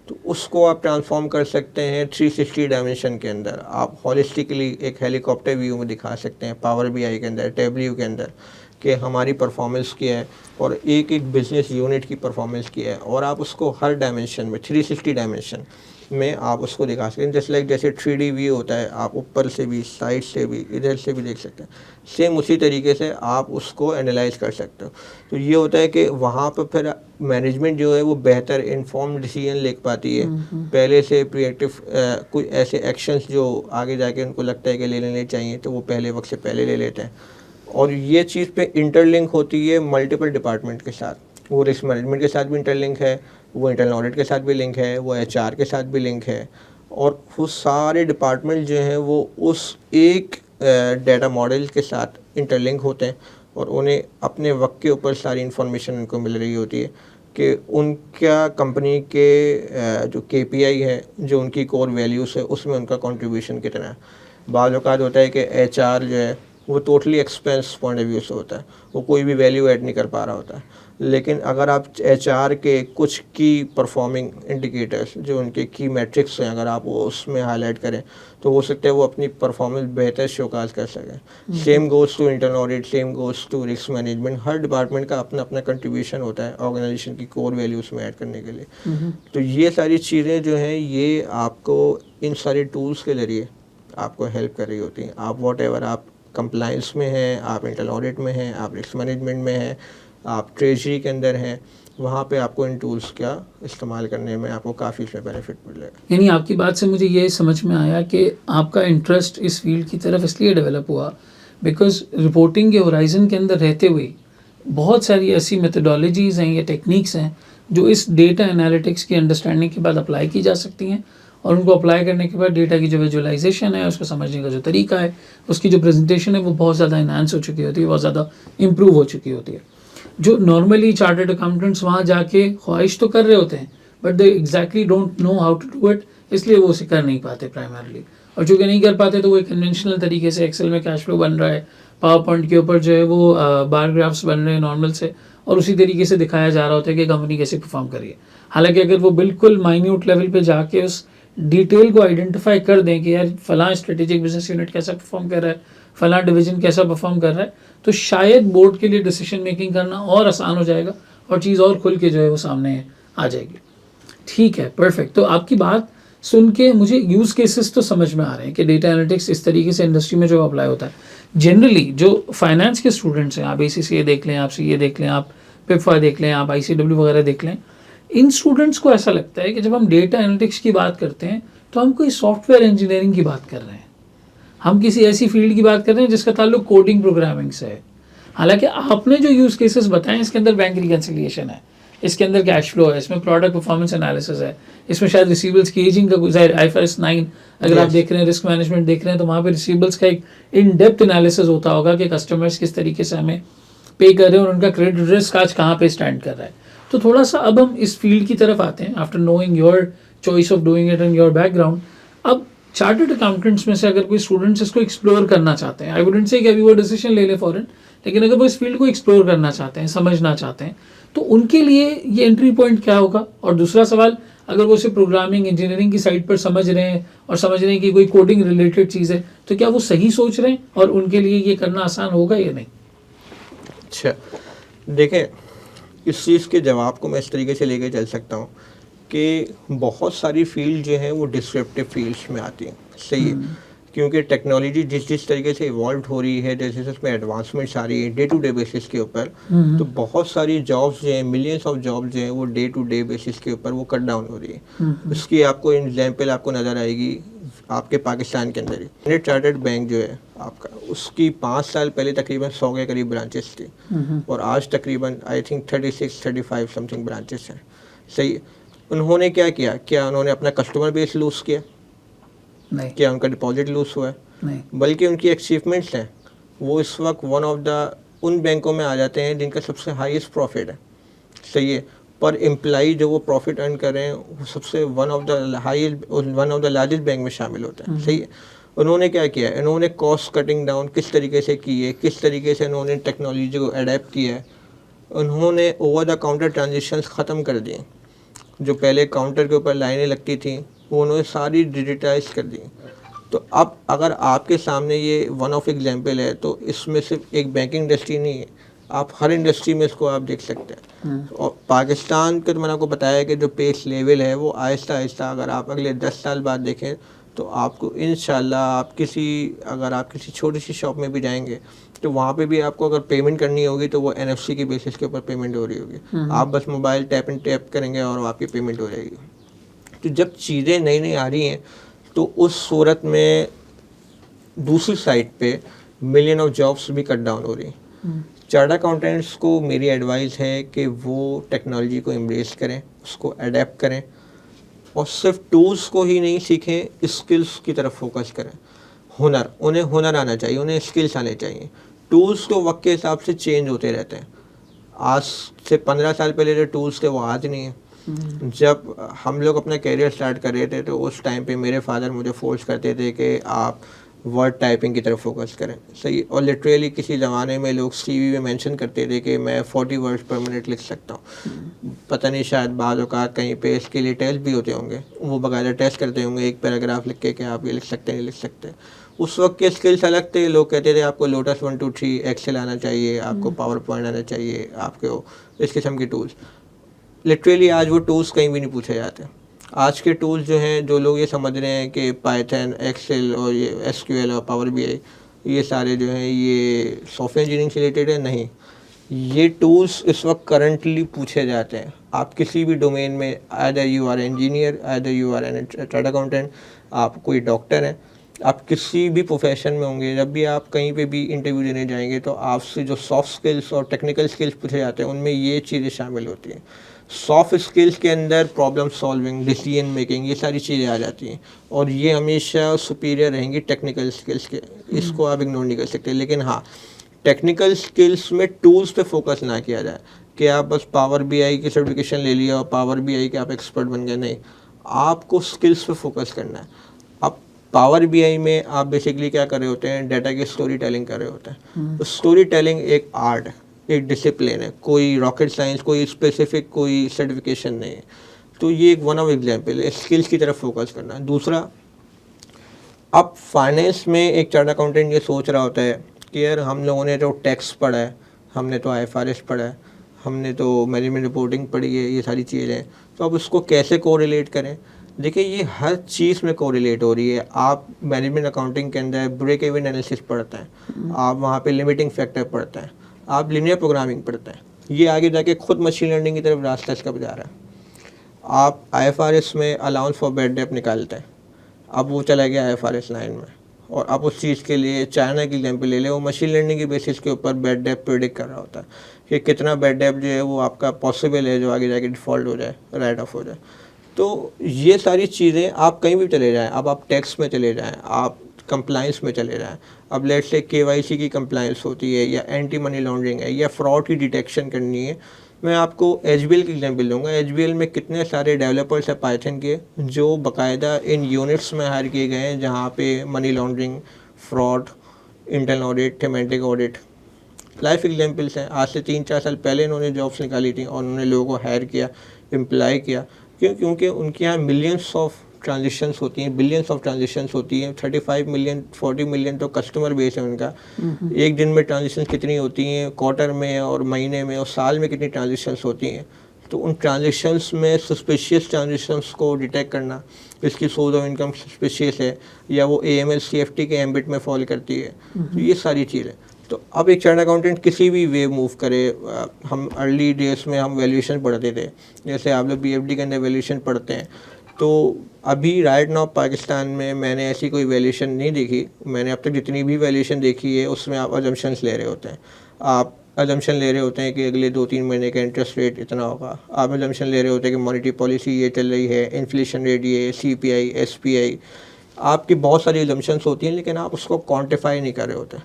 तो उसको आप ट्रांसफॉर्म कर सकते हैं 360 डायमेंशन के अंदर। आप हॉलिस्टिकली एक हेलीकॉप्टर व्यू में दिखा सकते हैं, पावर BI के अंदर, टेबल्यू के अंदर, कि हमारी परफॉर्मेंस क्या है और एक एक बिजनेस यूनिट की परफॉर्मेंस क्या है, और आप उसको हर डायमेंशन में 360 डायमेंशन में आप उसको दिखा सकते हैं। जैसे 3D व्यू होता है, आप ऊपर से भी, साइड से भी, इधर से भी देख सकते हैं। सेम उसी तरीके से आप उसको एनालाइज कर सकते हो। तो ये होता है कि वहाँ पर फिर मैनेजमेंट जो है वो बेहतर इन्फॉर्म्ड डिसीजन ले पाती है, पहले से प्रिएक्टिव कुछ ऐसे एक्शंस जो आगे जाके उनको लगता है कि ले लेने चाहिए तो वो पहले वक्त से पहले ले लेते हैं। और ये चीज़ पे इंटरलिंक होती है मल्टीपल डिपार्टमेंट के साथ। वो रिस्क मैनेजमेंट के साथ भी इंटरलिंक है, वो इंटरनल ऑडिट के साथ भी लिंक है, वो HR के साथ भी लिंक है, और वो सारे डिपार्टमेंट जो हैं वो उस एक डाटा मॉडल के साथ इंटरलिंक होते हैं और उन्हें अपने वक्त के ऊपर सारी इन्फॉर्मेशन उनको मिल रही होती है कि उनका कंपनी के जो KPI है, जो उनकी कोर वैल्यूज़ है, उसमें उनका कंट्रीब्यूशन कितना है। बाज़ औक़ात होता है कि HR जो है वो totally expense point of view से होता है, वो कोई भी वैल्यू ऐड नहीं कर पा रहा होता है। लेकिन अगर आप HR के कुछ की परफॉर्मिंग इंडिकेटर्स, जो उनके की मैट्रिक्स हैं, अगर आप वो उसमें हाईलाइट करें तो हो सकता है वो अपनी परफॉर्मेंस बेहतर शोकास कर सकें। Same goes to internal audit, same goes to risk management. हर डिपार्टमेंट का अपना अपना कंट्रीब्यूशन होता है ऑर्गेनाइजेशन की कोर वैल्यूज़ में ऐड करने के लिए। तो ये सारी चीज़ें जो हैं ये आपको इन सारे टूल्स के ज़रिए आपको हेल्प कर रही होती हैं। आप वॉट आप कंप्लाइंस में हैं, आप इंटरनल ऑडिट में हैं, आप रिस्क मैनेजमेंट में हैं, आप ट्रेजरी के अंदर हैं, वहाँ पे आपको इन टूल्स का इस्तेमाल करने में आपको काफ़ी इसमें बेनिफिट मिलेगा। यानी आपकी बात से मुझे ये समझ में आया कि आपका इंटरेस्ट इस फील्ड की तरफ इसलिए डेवलप हुआ बिकॉज रिपोर्टिंग के होराइजन के अंदर रहते हुए बहुत सारी ऐसी मेथडोलॉजीज़ हैं या टेक्निक्स हैं जो इस डेटा एनालिटिक्स की अंडरस्टैंडिंग के बाद अप्लाई की जा सकती हैं, और उनको अप्लाई करने के बाद डेटा की जो विजुअलाइजेशन है, उसको समझने का जो तरीका है, उसकी जो प्रेजेंटेशन है वो बहुत ज़्यादा इन्हांस हो चुकी होती है, बहुत ज़्यादा इम्प्रूव हो चुकी होती है। जो नॉर्मली चार्टर्ड अकाउंटेंट्स वहाँ जाके ख्वाहिश तो कर रहे होते हैं but they exactly don't know how to do it, इसलिए वो उसे कर नहीं पाते प्राइमरली। और चूँकि नहीं कर पाते तो वो कन्वेंशनल तरीके से एक्सेल में कैश फ्लो बन रहा है, पावर पॉइंट के ऊपर जो है वो बार ग्राफ्स बन रहे हैं नॉर्मल से, और उसी तरीके से दिखाया जा रहा होता है कि कंपनी कैसे परफॉर्म करी है। हालांकि अगर वो बिल्कुल माइन्यूट लेवल पे जाके उस डिटेल को आइडेंटिफाई कर दें कि यार फलां स्ट्रेटेजिक बिजनेस यूनिट कैसा परफॉर्म कर रहा है, फलां डिवीजन कैसा परफॉर्म कर रहा है, तो शायद बोर्ड के लिए डिसीजन मेकिंग करना और आसान हो जाएगा और चीज़ और खुल के जो है वो सामने आ जाएगी। ठीक है, परफेक्ट। तो आपकी बात सुन के मुझे यूज़ केसेस तो समझ में आ रहे हैं कि डेटा एनालिटिक्स इस तरीके से इंडस्ट्री में जो अप्लाई होता है। जनरली जो फाइनेंस के स्टूडेंट्स हैं, आप ACCA देख लें, आप CA देख लें, आप PIPFA देख लें, आप ICW वगैरह देख लें, इन स्टूडेंट्स को ऐसा लगता है कि जब हम डेटा एनालिटिक्स की बात करते हैं तो हम कोई सॉफ्टवेयर इंजीनियरिंग की बात कर रहे हैं, हम किसी ऐसी फील्ड की बात कर रहे हैं जिसका ताल्लुक कोडिंग प्रोग्रामिंग से है। हालांकि आपने जो यूज़ केसेस बताएं इसके अंदर बैंक रिकन्सिलिएशन है, इसके अंदर कैश फ्लो है, इसमें प्रोडक्ट परफॉर्मेंस एनालिसिस है, इसमें शायद रिसीवेबल्स की एजिंग का गुजायर IFRS 9 अगर आप देख रहे हैं, रिस्क मैनेजमेंट देख रहे हैं, तो वहाँ पे रिसीवेबल्स का एक इन डेप्थ एनालिसिस होता होगा कि कस्टमर्स किस तरीके से हमें पे कर रहे हैं और उनका क्रेडिट रिस्क आज कहाँ पे स्टैंड कर रहा है। तो थोड़ा सा अब हम इस फील्ड की तरफ आते हैं after knowing your choice of doing it and your background. अब चार्टर्ड अकाउंटेंट्स में से अगर कोई स्टूडेंट्स इसको एक्सप्लोर करना चाहते हैं, आई वुडंट से कि अभी वो डिसीजन ले ले फॉरन, लेकिन अगर वो इस फील्ड को एक्सप्लोर करना चाहते हैं, समझना चाहते हैं, तो उनके लिए ये एंट्री पॉइंट क्या होगा? और दूसरा सवाल, अगर वो सिर्फ प्रोग्रामिंग इंजीनियरिंग की साइड पर समझ रहे हैं और समझ रहे हैं कि कोई कोडिंग रिलेटेड चीज़ है, तो क्या वो सही सोच रहे हैं और उनके लिए ये करना आसान होगा या नहीं? अच्छा, देखें, इस चीज़ के जवाब को मैं इस तरीके से लेके चल सकता हूँ कि बहुत सारी फील्ड जो है वो डिस्क्रिप्टिव फील्ड्स में आती हैं। सही है क्योंकि टेक्नोलॉजी जिस जिस तरीके से इवॉल्व हो रही है, जैसे उसमें एडवांसमेंट्स आ रही है डे टू डे बेसिस के ऊपर, तो बहुत सारी जॉब्स जो हैं, मिलियंस ऑफ जॉब्स जो हैं, वो डे टू डे बेसिस के ऊपर वो कट डाउन हो रही है। उसकी आपको एग्जाम्पल आपको नज़र आएगी आपके पाकिस्तान के अंदर ही। स्टैंडर्ड चार्टर्ड बैंक जो है आपका, उसकी 5 साल पहले तकरीबन 100 के करीब ब्रांचेस थी, और आज तकरीबन आई थिंक 36-35 समथिंग ब्रांचेस हैं। सही, उन्होंने क्या किया? क्या उन्होंने अपना कस्टमर बेस लूज़ किया? नहीं। क्या उनका डिपॉजिट लूज हुआ है? नहीं। बल्कि उनकी अचीवमेंट्स हैं, वो इस वक्त वन ऑफ द उन बैंकों में आ जाते हैं जिनका सबसे हाईएस्ट प्रॉफिट है। सही है, पर एम्प्लाई जो वो प्रॉफिट अर्न कर रहे हैं वो सबसे one of the largest bank में शामिल होता है। सही है, उन्होंने क्या किया? इन्होंने कॉस्ट कटिंग डाउन किस तरीके से की है, किस तरीके से इन्होंने टेक्नोलॉजी को अडेप्ट किया है। उन्होंने ओवर द काउंटर ट्रांजेक्शन्स ख़त्म कर दिए। जो पहले काउंटर के ऊपर लाइनें लगती थी वो उन्होंने सारी डिजिटाइज कर दी। तो अब अगर आपके सामने ये वन ऑफ एग्जांपल है, तो इसमें सिर्फ एक बैंकिंग इंडस्ट्री नहीं है, आप हर इंडस्ट्री में इसको आप देख सकते हैं। और पाकिस्तान का तो मैंने आपको बताया कि जो पेस लेवल है वो आहिस्ता आहिस्ता, अगर आप अगले 10 साल बाद देखें तो आपको इंशाल्लाह अगर आप किसी छोटी सी शॉप में भी जाएंगे तो वहाँ पे भी आपको अगर पेमेंट करनी होगी तो वो NFC की बेसिस के ऊपर पेमेंट हो रही होगी। आप बस मोबाइल टैप एंड टैप करेंगे और आपकी पेमेंट हो जाएगी। तो जब चीज़ें नई नई आ रही हैं तो उस सूरत में दूसरी साइड पे मिलियन ऑफ जॉब्स भी कट डाउन हो रही हैं। चार्टर्ड अकाउंटेंट्स को मेरी एडवाइस है कि वो टेक्नोलॉजी को एम्ब्रेस करें, उसको अडेप्ट करें, और सिर्फ टूल्स को ही नहीं सीखें, स्किल्स की तरफ फोकस करें। उन्हें हुनर आना चाहिए, उन्हें स्किल्स आने चाहिए। टूल्स तो वक्त के हिसाब से चेंज होते रहते हैं। आज से 15 साल पहले जो टूल्स थे वो आज नहीं है। जब हम लोग अपना करियर स्टार्ट कर रहे थे तो उस टाइम पे मेरे फादर मुझे फोर्स करते थे कि आप वर्ड टाइपिंग की तरफ फोकस करें। सही, और लिटरली किसी ज़माने में लोग CV में मेंशन करते थे कि मैं 40 वर्ड्स पर मिनट लिख सकता हूँ। पता नहीं, शायद बाज़ औक़ात कहीं पे इसके लिए टेस्ट भी होते होंगे, वो बाकायदा टेस्ट करते होंगे एक पैराग्राफ लिख के कि आप ये लिख सकते हैं, नहीं लिख सकते। उस वक्त के स्किल्स अलग थे। लोग कहते थे आपको लोटस 1 2 3 एक्सेल आना चाहिए, आपको पावर पॉइंट आना चाहिए, आपको इस किस्म के टूल्स। लिटरली आज वो टूल्स कहीं भी नहीं पूछे जाते। आज के टूल्स जो हैं, जो लोग ये समझ रहे हैं कि पाइथन, एक्सेल और ये SQL और पावर BI ये सारे जो हैं ये सॉफ्टवेयर इंजीनियरिंग से रिलेटेड है, नहीं। ये टूल्स इस वक्त करंटली पूछे जाते हैं। आप किसी भी डोमेन में, either you are engineer, either you are an chartered accountant, आप कोई डॉक्टर हैं, आप किसी भी प्रोफेशन में होंगे, जब भी आप कहीं पे भी इंटरव्यू देने जाएंगे तो आपसे जो सॉफ्ट स्किल्स और टेक्निकल स्किल्स पूछे जाते हैं उनमें ये चीज़ें शामिल होती हैं। सॉफ्ट स्किल्स के अंदर प्रॉब्लम सॉल्विंग, डिसीजन मेकिंग, ये सारी चीज़ें आ जाती हैं, और ये हमेशा सुपीरियर रहेंगी टेक्निकल स्किल्स के। इसको आप इग्नोर नहीं कर सकते। लेकिन हाँ, टेक्निकल स्किल्स में टूल्स पे फोकस ना किया जाए कि आप बस पावर BI की सर्टिफिकेशन ले लिया और पावर BI के आप एक्सपर्ट बन गए, नहीं। आपको स्किल्स पे फोकस करना है। अब पावर BI में आप बेसिकली क्या कर रहे होते हैं? डाटा की स्टोरी टेलिंग कर रहे होते हैं। तो स्टोरी टेलिंग एक आर्ट है, एक डिसिप्लिन है, कोई रॉकेट साइंस, कोई स्पेसिफिक कोई सर्टिफिकेशन नहीं है। तो ये एक वन ऑफ एग्जाम्पल है स्किल्स की तरफ फोकस करना। दूसरा, अब फाइनेंस में एक चार्टर्ड अकाउंटेंट ये सोच रहा होता है कि यार हम लोगों ने तो टैक्स पढ़ा है, हमने तो IFRS पढ़ा है, हमने तो मैनेजमेंट रिपोर्टिंग पढ़ी है, ये सारी चीज़ें, तो अब उसको कैसे कोरिलेट करें? देखिए, ये हर चीज़ में कोरिलेट हो रही है। आप मैनेजमेंट अकाउंटिंग के अंदर ब्रेक इवन एनालिसिस पढ़ते हैं, आप वहाँ पे लिमिटिंग फैक्टर पढ़ते हैं, आप लीनियर प्रोग्रामिंग पढ़ते हैं। ये आगे जाके खुद मशीन लर्निंग की तरफ रास्ता इसका जा रहा है। आप IFRS में अलाउंस फॉर बैड डेट निकालते हैं, अब वो चला गया IFRS 9 में, और अब उस चीज़ के लिए चाइना की एग्जाम्पल ले लें, वो मशीन लर्निंग की बेसिस के ऊपर बैड डेट प्रेडिक्ट कर रहा होता है कि कितना बैड डेट जो है वो आपका पॉसिबल है जो आगे जाके डिफ़ॉल्ट हो जाए, राइट ऑफ हो जाए। तो ये सारी चीज़ें आप कहीं भी चले जाएँ, अब आप टैक्स में चले जाएँ, आप कंप्लाइंस में चले जाएँ, अब लेट्स से KYC की कंप्लाइंस होती है, या एंटी मनी लॉन्ड्रिंग है, या फ्रॉड की डिटेक्शन करनी है। मैं आपको HBL की एग्जांपल दूंगा। HBL में कितने सारे डेवलपर्स हैं पाइथन के जो बाकायदा इन यूनिट्स में हायर किए गए हैं जहाँ पे money laundering, fraud, internal audit, thematic audit, life examples हैं। आज से 3-4 साल पहले इन्होंने जॉब्स निकाली थी और उन्होंने लोगों को हायर किया, एम्प्लॉय किया। क्यों? क्योंकि उनके यहाँ मिलियंस ऑफ ट्रांजेक्शन्स होती हैं, बिलियंस ऑफ ट्रांजेक्शन्स होती हैं। 35 मिलियन 40 मिलियन तो कस्टमर बेस है उनका। एक दिन में ट्रांजेक्शन्स कितनी होती हैं, क्वार्टर में और महीने में और साल में कितनी ट्रांजेक्शन्स होती हैं। तो उन ट्रांजेक्शन्स में सस्पिशियस ट्रांजेक्शन्स को डिटेक्ट करना, इसकी सोर्स ऑफ इनकम सस्पिशियस है या वो AML CFT के एम्बिट में फॉल करती है, तो ये सारी चीज़ें। तो अब एक चार्टर्ड अकाउंटेंट किसी भी वे मूव करे, हम अर्ली डेज में हम वैल्यूएशन पढ़ते थे, जैसे आप लोग BFD के अंदर वैल्यूएशन पढ़ते हैं, तो अभी राइट नाउ पाकिस्तान में मैंने ऐसी कोई वैल्यूएशन नहीं देखी। मैंने अब तक जितनी भी वैल्यूएशन देखी है उसमें आप अजम्पशंस ले रहे होते हैं। आप अजम्पशन ले रहे होते हैं कि अगले 2-3 महीने का इंटरेस्ट रेट इतना होगा। आप अजम्पशन ले रहे होते हैं कि मॉनेटरी पॉलिसी ये चल रही है, इन्फ्लेशन रेट ये, CPI SPI, आपकी बहुत सारी अजम्पशंस होती हैं, लेकिन आप उसको क्वांटिफाई नहीं कर रहे होते।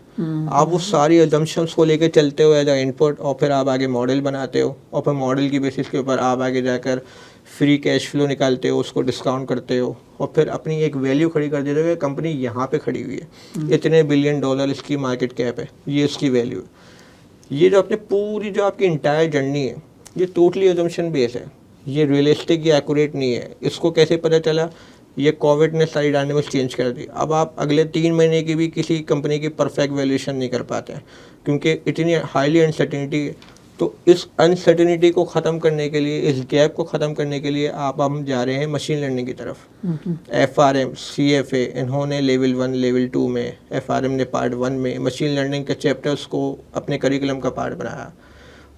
आप उस सारी अजम्पशंस को लेकर चलते हो एज अ इनपुट, और फिर आप आगे मॉडल बनाते हो, और फिर मॉडल की बेसिस के ऊपर आप आगे जाकर फ्री कैश फ्लो निकालते हो, उसको डिस्काउंट करते हो, और फिर अपनी एक वैल्यू खड़ी कर देते हो कि कंपनी यहाँ पे खड़ी हुई है, इतने $1 बिलियन इसकी मार्केट कैप है, ये इसकी वैल्यू है। ये जो अपने पूरी जो आपकी इंटायर जर्नी है, ये टोटली अजम्पशन बेस है, ये रियलिस्टिक या एक्यूरेट नहीं है। इसको कैसे पता चला? ये कोविड ने सारी डायनामिक्स चेंज कर दी। अब आप अगले 3 महीने की भी किसी कंपनी की परफेक्ट वैल्यूएशन नहीं कर पाते हैं, क्योंकि इतनी हाईली अनसर्टेनिटी है। तो इस अनसर्टेनिटी को ख़त्म करने के लिए, इस गैप को ख़त्म करने के लिए हम जा रहे हैं मशीन लर्निंग की तरफ। FRM CFA इन्होंने लेवल 1 लेवल 2 में, FRM ने पार्ट 1 में मशीन लर्निंग के चैप्टर्स को अपने करिकुलम का पार्ट बनाया।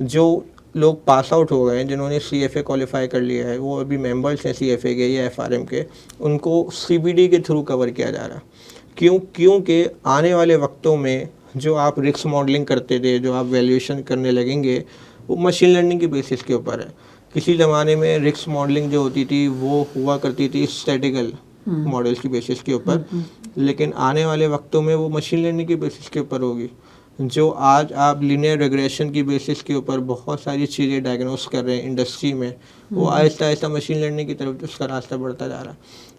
जो लोग पास आउट हो गए हैं, जिन्होंने CFA क्वालिफाई कर लिया है, वो अभी मेंबर्स हैं CFA के या FRM के, उनको CBD के थ्रू कवर किया जा रहा। क्योंकि आने वाले वक्तों में जो आप रिस्क मॉडलिंग करते थे, जो आप वैल्यूएशन करने लगेंगे, वो मशीन लर्निंग की बेसिस के ऊपर है। किसी ज़माने में रिस्क मॉडलिंग जो होती थी वो हुआ करती थी स्टैटिकल मॉडल्स की बेसिस के ऊपर, लेकिन आने वाले वक्तों में वो मशीन लर्निंग की बेसिस के ऊपर होगी। जो आज आप लीनियर रिग्रेशन की बेसिस के ऊपर बहुत सारी चीज़ें डायग्नोस कर रहे हैं इंडस्ट्री में, वो आहिस्ता आहिस्ता मशीन लर्निंग की तरफ उसका रास्ता बढ़ता जा रहा।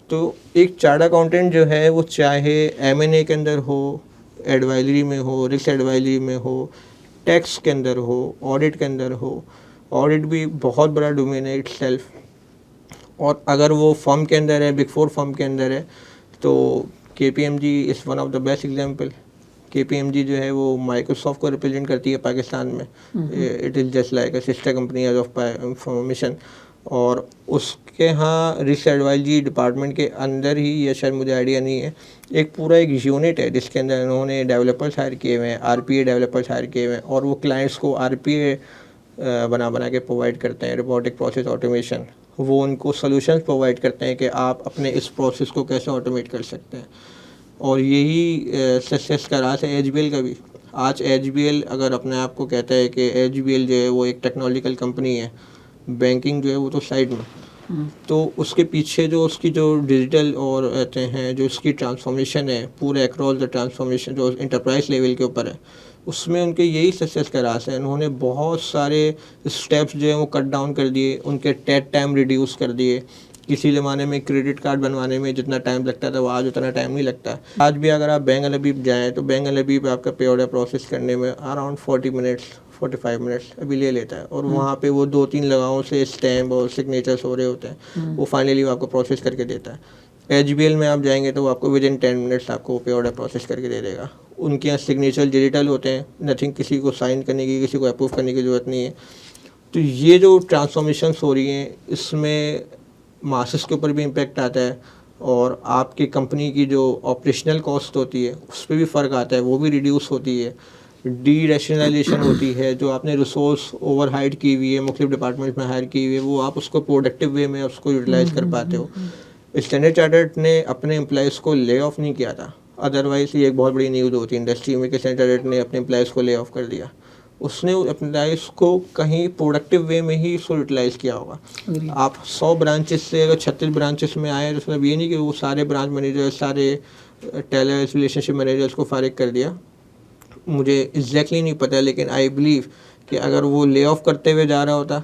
तो एक चार्टर्ड अकाउंटेंट जो है वो चाहे M&A के अंदर हो, एडवाइजरी में हो, रिस्क एडवाइजरी में हो, टैक्स के अंदर हो, ऑडिट के अंदर हो, ऑडिट भी बहुत बड़ा डोमेन है इटसेल्फ, और अगर वो फर्म के अंदर है, बिग 4 फर्म के अंदर है, तो KPMG is one of the best example. KPMG जो है वो माइक्रोसॉफ्ट को रिप्रेजेंट करती है पाकिस्तान में। It is just like a sister company as of information, और उसके यहाँ रिस्क एडवाइजरी डिपार्टमेंट के अंदर ही, ये शायद मुझे आइडिया नहीं है, एक पूरा एक यूनिट है जिसके अंदर उन्होंने डेवलपर्स हायर किए हुए हैं, RPA डेवलपर्स हायर किए हुए हैं, और वो क्लाइंट्स को RPA बना के प्रोवाइड करते हैं, रोबोटिक प्रोसेस ऑटोमेशन। वो उनको सोल्यूशंस प्रोवाइड करते हैं कि आप अपने इस प्रोसेस को कैसे ऑटोमेट कर सकते हैं, और यही सक्सेस का राज है HBL का भी। आज HBL अगर अपने आप को कहता है कि HBL जो है वो एक टेक्नोलॉजिकल कंपनी है, बैंकिंग जो है वो तो साइड में, तो उसके पीछे जो उसकी जो डिजिटल और कहते हैं जो उसकी ट्रांसफॉर्मेशन है पूरे अक्रॉस द ट्रांसफॉर्मेशन जो इंटरप्राइज लेवल के ऊपर है, उसमें उनके यही सक्सेस का राज है। उन्होंने बहुत सारे स्टेप्स जो है वो कट डाउन कर दिए, उनके टेक टाइम रिड्यूस कर दिए। किसी ज़माने में क्रेडिट कार्ड बनवाने में जितना टाइम लगता था वो आज उतना टाइम नहीं लगता। आज भी अगर आप बैंक अल-हबीब जाएँ तो बैंक अल-हबीब आपका पे ऑर्डर प्रोसेस करने में अराउंड 40 मिनट्स 45 मिनट्स अभी ले लेता है, और वहाँ पे वो 2-3 लगाओं से स्टैम्प और सिग्नेचर्स हो रहे होते हैं, वो फाइनली वो आपको प्रोसेस करके देता है। HBL में आप जाएंगे तो वो आपको विदिन 10 मिनट्स आपको पे ऑर्डर प्रोसेस करके दे देगा। उनके यहाँ सिग्नेचर डिजिटल होते हैं, नथिंग किसी को साइन करने की, किसी को अप्रूव करने की ज़रूरत नहीं है। तो ये जो ट्रांसफॉर्मेशंस हो रही हैं इसमें मासेस के ऊपर भी इम्पेक्ट आता है, और आपकी कंपनी की जो ऑपरेशनल कॉस्ट होती है उस पर भी फ़र्क आता है, वो भी रिड्यूस होती है। डी रैशनलाइजेशन होती है, जो आपने रिसोर्स ओवर हाइड की हुई है, मुख्तलिफ डिपार्टमेंट में हायर की हुई है, वो आप उसको प्रोडक्टिव वे में उसको यूटिलाइज कर पाते हो। स्टैंडर्ड चार्टर्ड ने अपने एम्प्लॉयज़ को ले ऑफ नहीं किया था, अदरवाइज़ ये एक बहुत बड़ी न्यूज़ होती है इंडस्ट्री में कि स्टैंडर्ड चार्टर्ड ने अपने एम्प्लॉयज़ को ले ऑफ कर दिया। उसने एम्प्लॉयज़ को कहीं प्रोडक्टिव वे में ही उसको यूटिलाइज़ किया होगा। आप 100 ब्रांचेस से अगर 36 ब्रांचेस में आए तो मतलब ये नहीं कि वो सारे ब्रांच मैनेजर, सारे टेलर्स, रिलेशनशिप मैनेजर्स को फारिग कर दिया। मुझे एग्जैक्टली नहीं पता, लेकिन आई बिलीव कि अगर वो ले ऑफ करते हुए जा रहा होता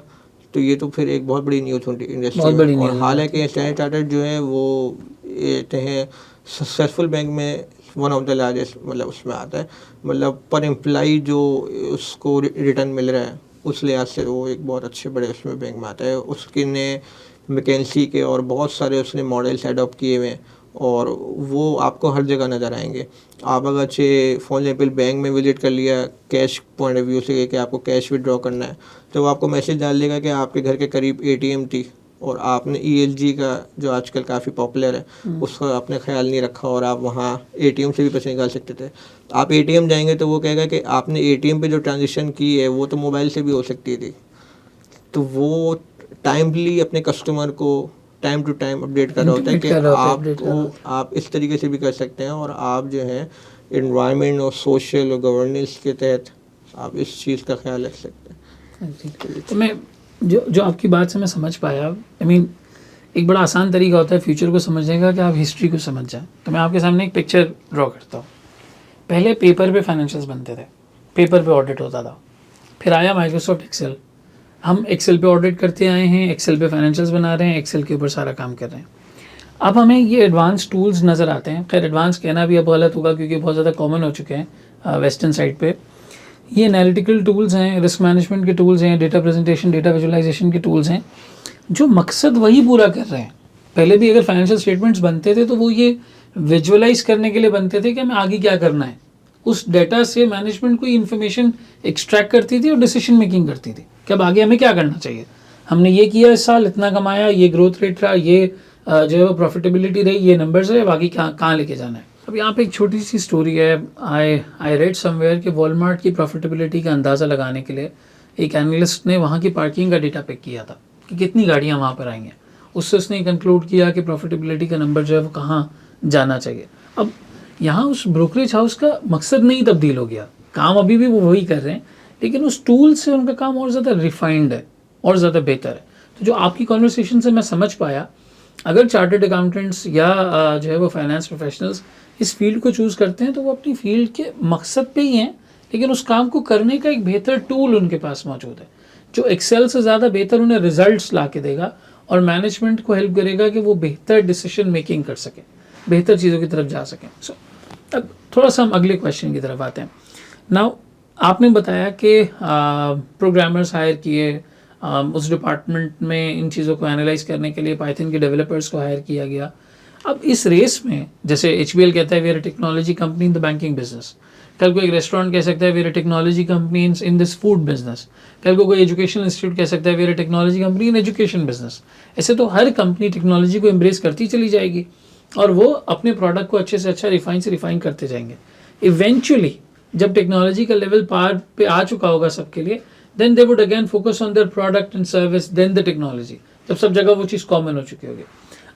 तो ये तो फिर एक बहुत बड़ी न्यूज़ होती इंडस्ट्री में। और हालांकि स्टैंडर्ड चार्टर्ड जो है वो हैं सक्सेसफुल बैंक में वन ऑफ द लार्जेस्ट, मतलब उसमें आता है, मतलब पर एम्प्लाई जो उसको रिटर्न मिल रहा है उस लिहाज से वो एक बहुत अच्छे बड़े उसमें बैंक में आता है। उसके ने मैकेंसी के और बहुत सारे उसने मॉडल्स एडॉप्ट किए हुए हैं, और वो आपको हर जगह नज़र आएंगे। आप अगर फॉर एग्जाम्पल बैंक में विजिट कर लिया कैश पॉइंट ऑफ व्यू से कि आपको कैश विड्रॉ करना है, तो वो आपको मैसेज डाल देगा कि आपके घर के करीब एटीएम थी और आपने ईएसजी का जो आजकल काफ़ी पॉपुलर है उसका आपने ख्याल नहीं रखा और आप वहाँ एटीएम से भी पैसे निकाल सकते थे। आप एटीएम जाएंगे तो वो कहेगा कि आपने एटीएम पे जो ट्रांजेक्शन की है वो तो मोबाइल से भी हो सकती थी। तो वो टाइमली अपने कस्टमर को टाइम टू टाइम अपडेट कर रहा होता है कि आप इस तरीके से भी कर सकते हैं और आप जो है इन्वायरमेंट और सोशल और गवर्नेंस के तहत आप इस चीज़ का ख्याल रख सकते हैं। तो मैं जो आपकी बात से मैं समझ पाया, आई मीन एक बड़ा आसान तरीका होता है फ्यूचर को समझने का कि आप हिस्ट्री को समझ जाएं। तो मैं आपके सामने एक पिक्चर ड्रॉ करता हूँ। पहले पेपर पे फाइनेंशियल्स बनते थे, पेपर पे ऑडिट होता था, फिर आया माइक्रोसॉफ्ट एक्सेल, हम एक्सेल पे ऑडिट करते आए हैं, एक्सेल पे फाइनेंशियल्स बना रहे हैं, एक्सेल के ऊपर सारा काम कर रहे हैं। अब हमें ये एडवांस टूल्स नज़र आते हैं। खैर एडवांस कहना भी अब गलत होगा क्योंकि बहुत ज़्यादा कॉमन हो चुके हैं वेस्टर्न साइड पे। ये एनालिटिकल टूल्स हैं, रिस्क मैनेजमेंट के टूल्स हैं, डेटा प्रेजेंटेशन, डेटा विजुअलाइजेशन के टूल्स हैं, जो मकसद वही पूरा कर रहे हैं। पहले भी अगर फाइनेंशियल स्टेटमेंट्स बनते थे तो वो ये विजुअलाइज करने के लिए बनते थे कि हमें आगे क्या करना है। उस डेटा से मैनेजमेंट कोई इन्फॉर्मेशन एक्सट्रैक्ट करती थी और डिसीजन मेकिंग करती थी कि अब आगे हमें क्या करना चाहिए। हमने ये किया इस साल, इतना कमाया, ये ग्रोथ रेट रहा, ये जो है वो प्रॉफिटेबिलिटी रही, ये नंबर्स है, बाकी कहाँ लेके जाना है। अब यहाँ पे एक छोटी सी स्टोरी है। आई रेड समवेयर कि वॉलमार्ट की प्रॉफिटेबिलिटी का अंदाज़ा लगाने के लिए एक एनालिस्ट ने वहाँ की पार्किंग का डेटा पिक किया था कि कितनी गाड़ियाँ वहाँ पर आएंगी। उससे उसने कंक्लूड किया कि प्रॉफिटेबिलिटी का नंबर जो है वो कहाँ जाना चाहिए। अब यहाँ उस ब्रोकरेज हाउस का मकसद नहीं तब्दील हो गया, काम अभी भी वो वही कर रहे हैं, लेकिन उस टूल से उनका काम और ज़्यादा रिफाइंड है और ज़्यादा बेहतर है। तो जो आपकी कॉन्वर्सेशन से मैं समझ पाया, अगर चार्टर्ड अकाउंटेंट्स या जो है वो फाइनेंस प्रोफेशनल्स इस फील्ड को चूज़ करते हैं तो वो अपनी फील्ड के मकसद पे ही हैं, लेकिन उस काम को करने का एक बेहतर टूल उनके पास मौजूद है जो एक्सेल से ज़्यादा बेहतर उन्हें रिजल्ट्स ला के देगा और मैनेजमेंट को हेल्प करेगा कि वो बेहतर डिसीजन मेकिंग कर सकें, बेहतर चीज़ों की तरफ जा सकें। सो अब थोड़ा सा हम अगले क्वेश्चन की तरफ आते हैं। नाउ आपने बताया कि प्रोग्रामर्स हायर किए, उस डिपार्टमेंट में इन चीज़ों को एनालाइज करने के लिए पाइथन के डेवलपर्स को हायर किया गया। अब इस रेस में जैसे HBL कहता है we are a technology company in the banking business, कल को एक रेस्टोरेंट कह सकता है we are a technology company in this food business, कल को कोई एजुकेशन इंस्टीट्यूट कह सकता है we are a technology company in education business. ऐसे तो हर कंपनी टेक्नोलॉजी को एम्ब्रेस करती चली जाएगी और वो अपने प्रोडक्ट को अच्छे से अच्छा रिफाइन करते जाएंगे। इवेंचुअली जब टेक्नोलॉजी का लेवल पार पे आ चुका होगा सबके लिए, then they would again focus on their product and service than the technology, जब सब जगह वो चीज़ कॉमन हो चुकी होगी।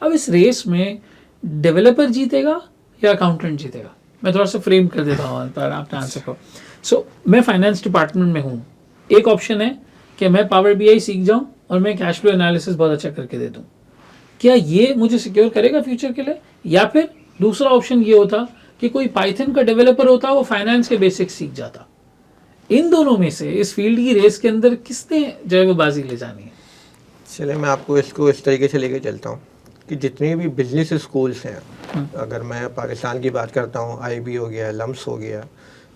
अब इस रेस में डेवलपर जीतेगा या अकाउंटेंट जीतेगा? मैं थोड़ा सा फ्रेम कर देता हूँ पर आपने आंसर को। सो मैं फाइनेंस डिपार्टमेंट में हूँ, एक ऑप्शन है कि मैं पावर BI सीख जाऊँ और मैं कैश फ्लो एनालिसिस बहुत अच्छा करके दे दूँ, क्या ये मुझे सिक्योर करेगा फ्यूचर के लिए? या फिर दूसरा ऑप्शन ये होता कि कोई पाइथन का डेवलपर होता, वो फाइनेंस के बेसिक्स सीख जाता। इन दोनों में से इस फील्ड की रेस के अंदर किसने जो है वो बाजी ले जानी है? चलिए मैं आपको इसको इस तरीके से लेके चलता हूँ कि जितने भी बिजनेस स्कूल्स हैं, अगर मैं पाकिस्तान की बात करता हूँ, IB हो गया, लम्स हो गया,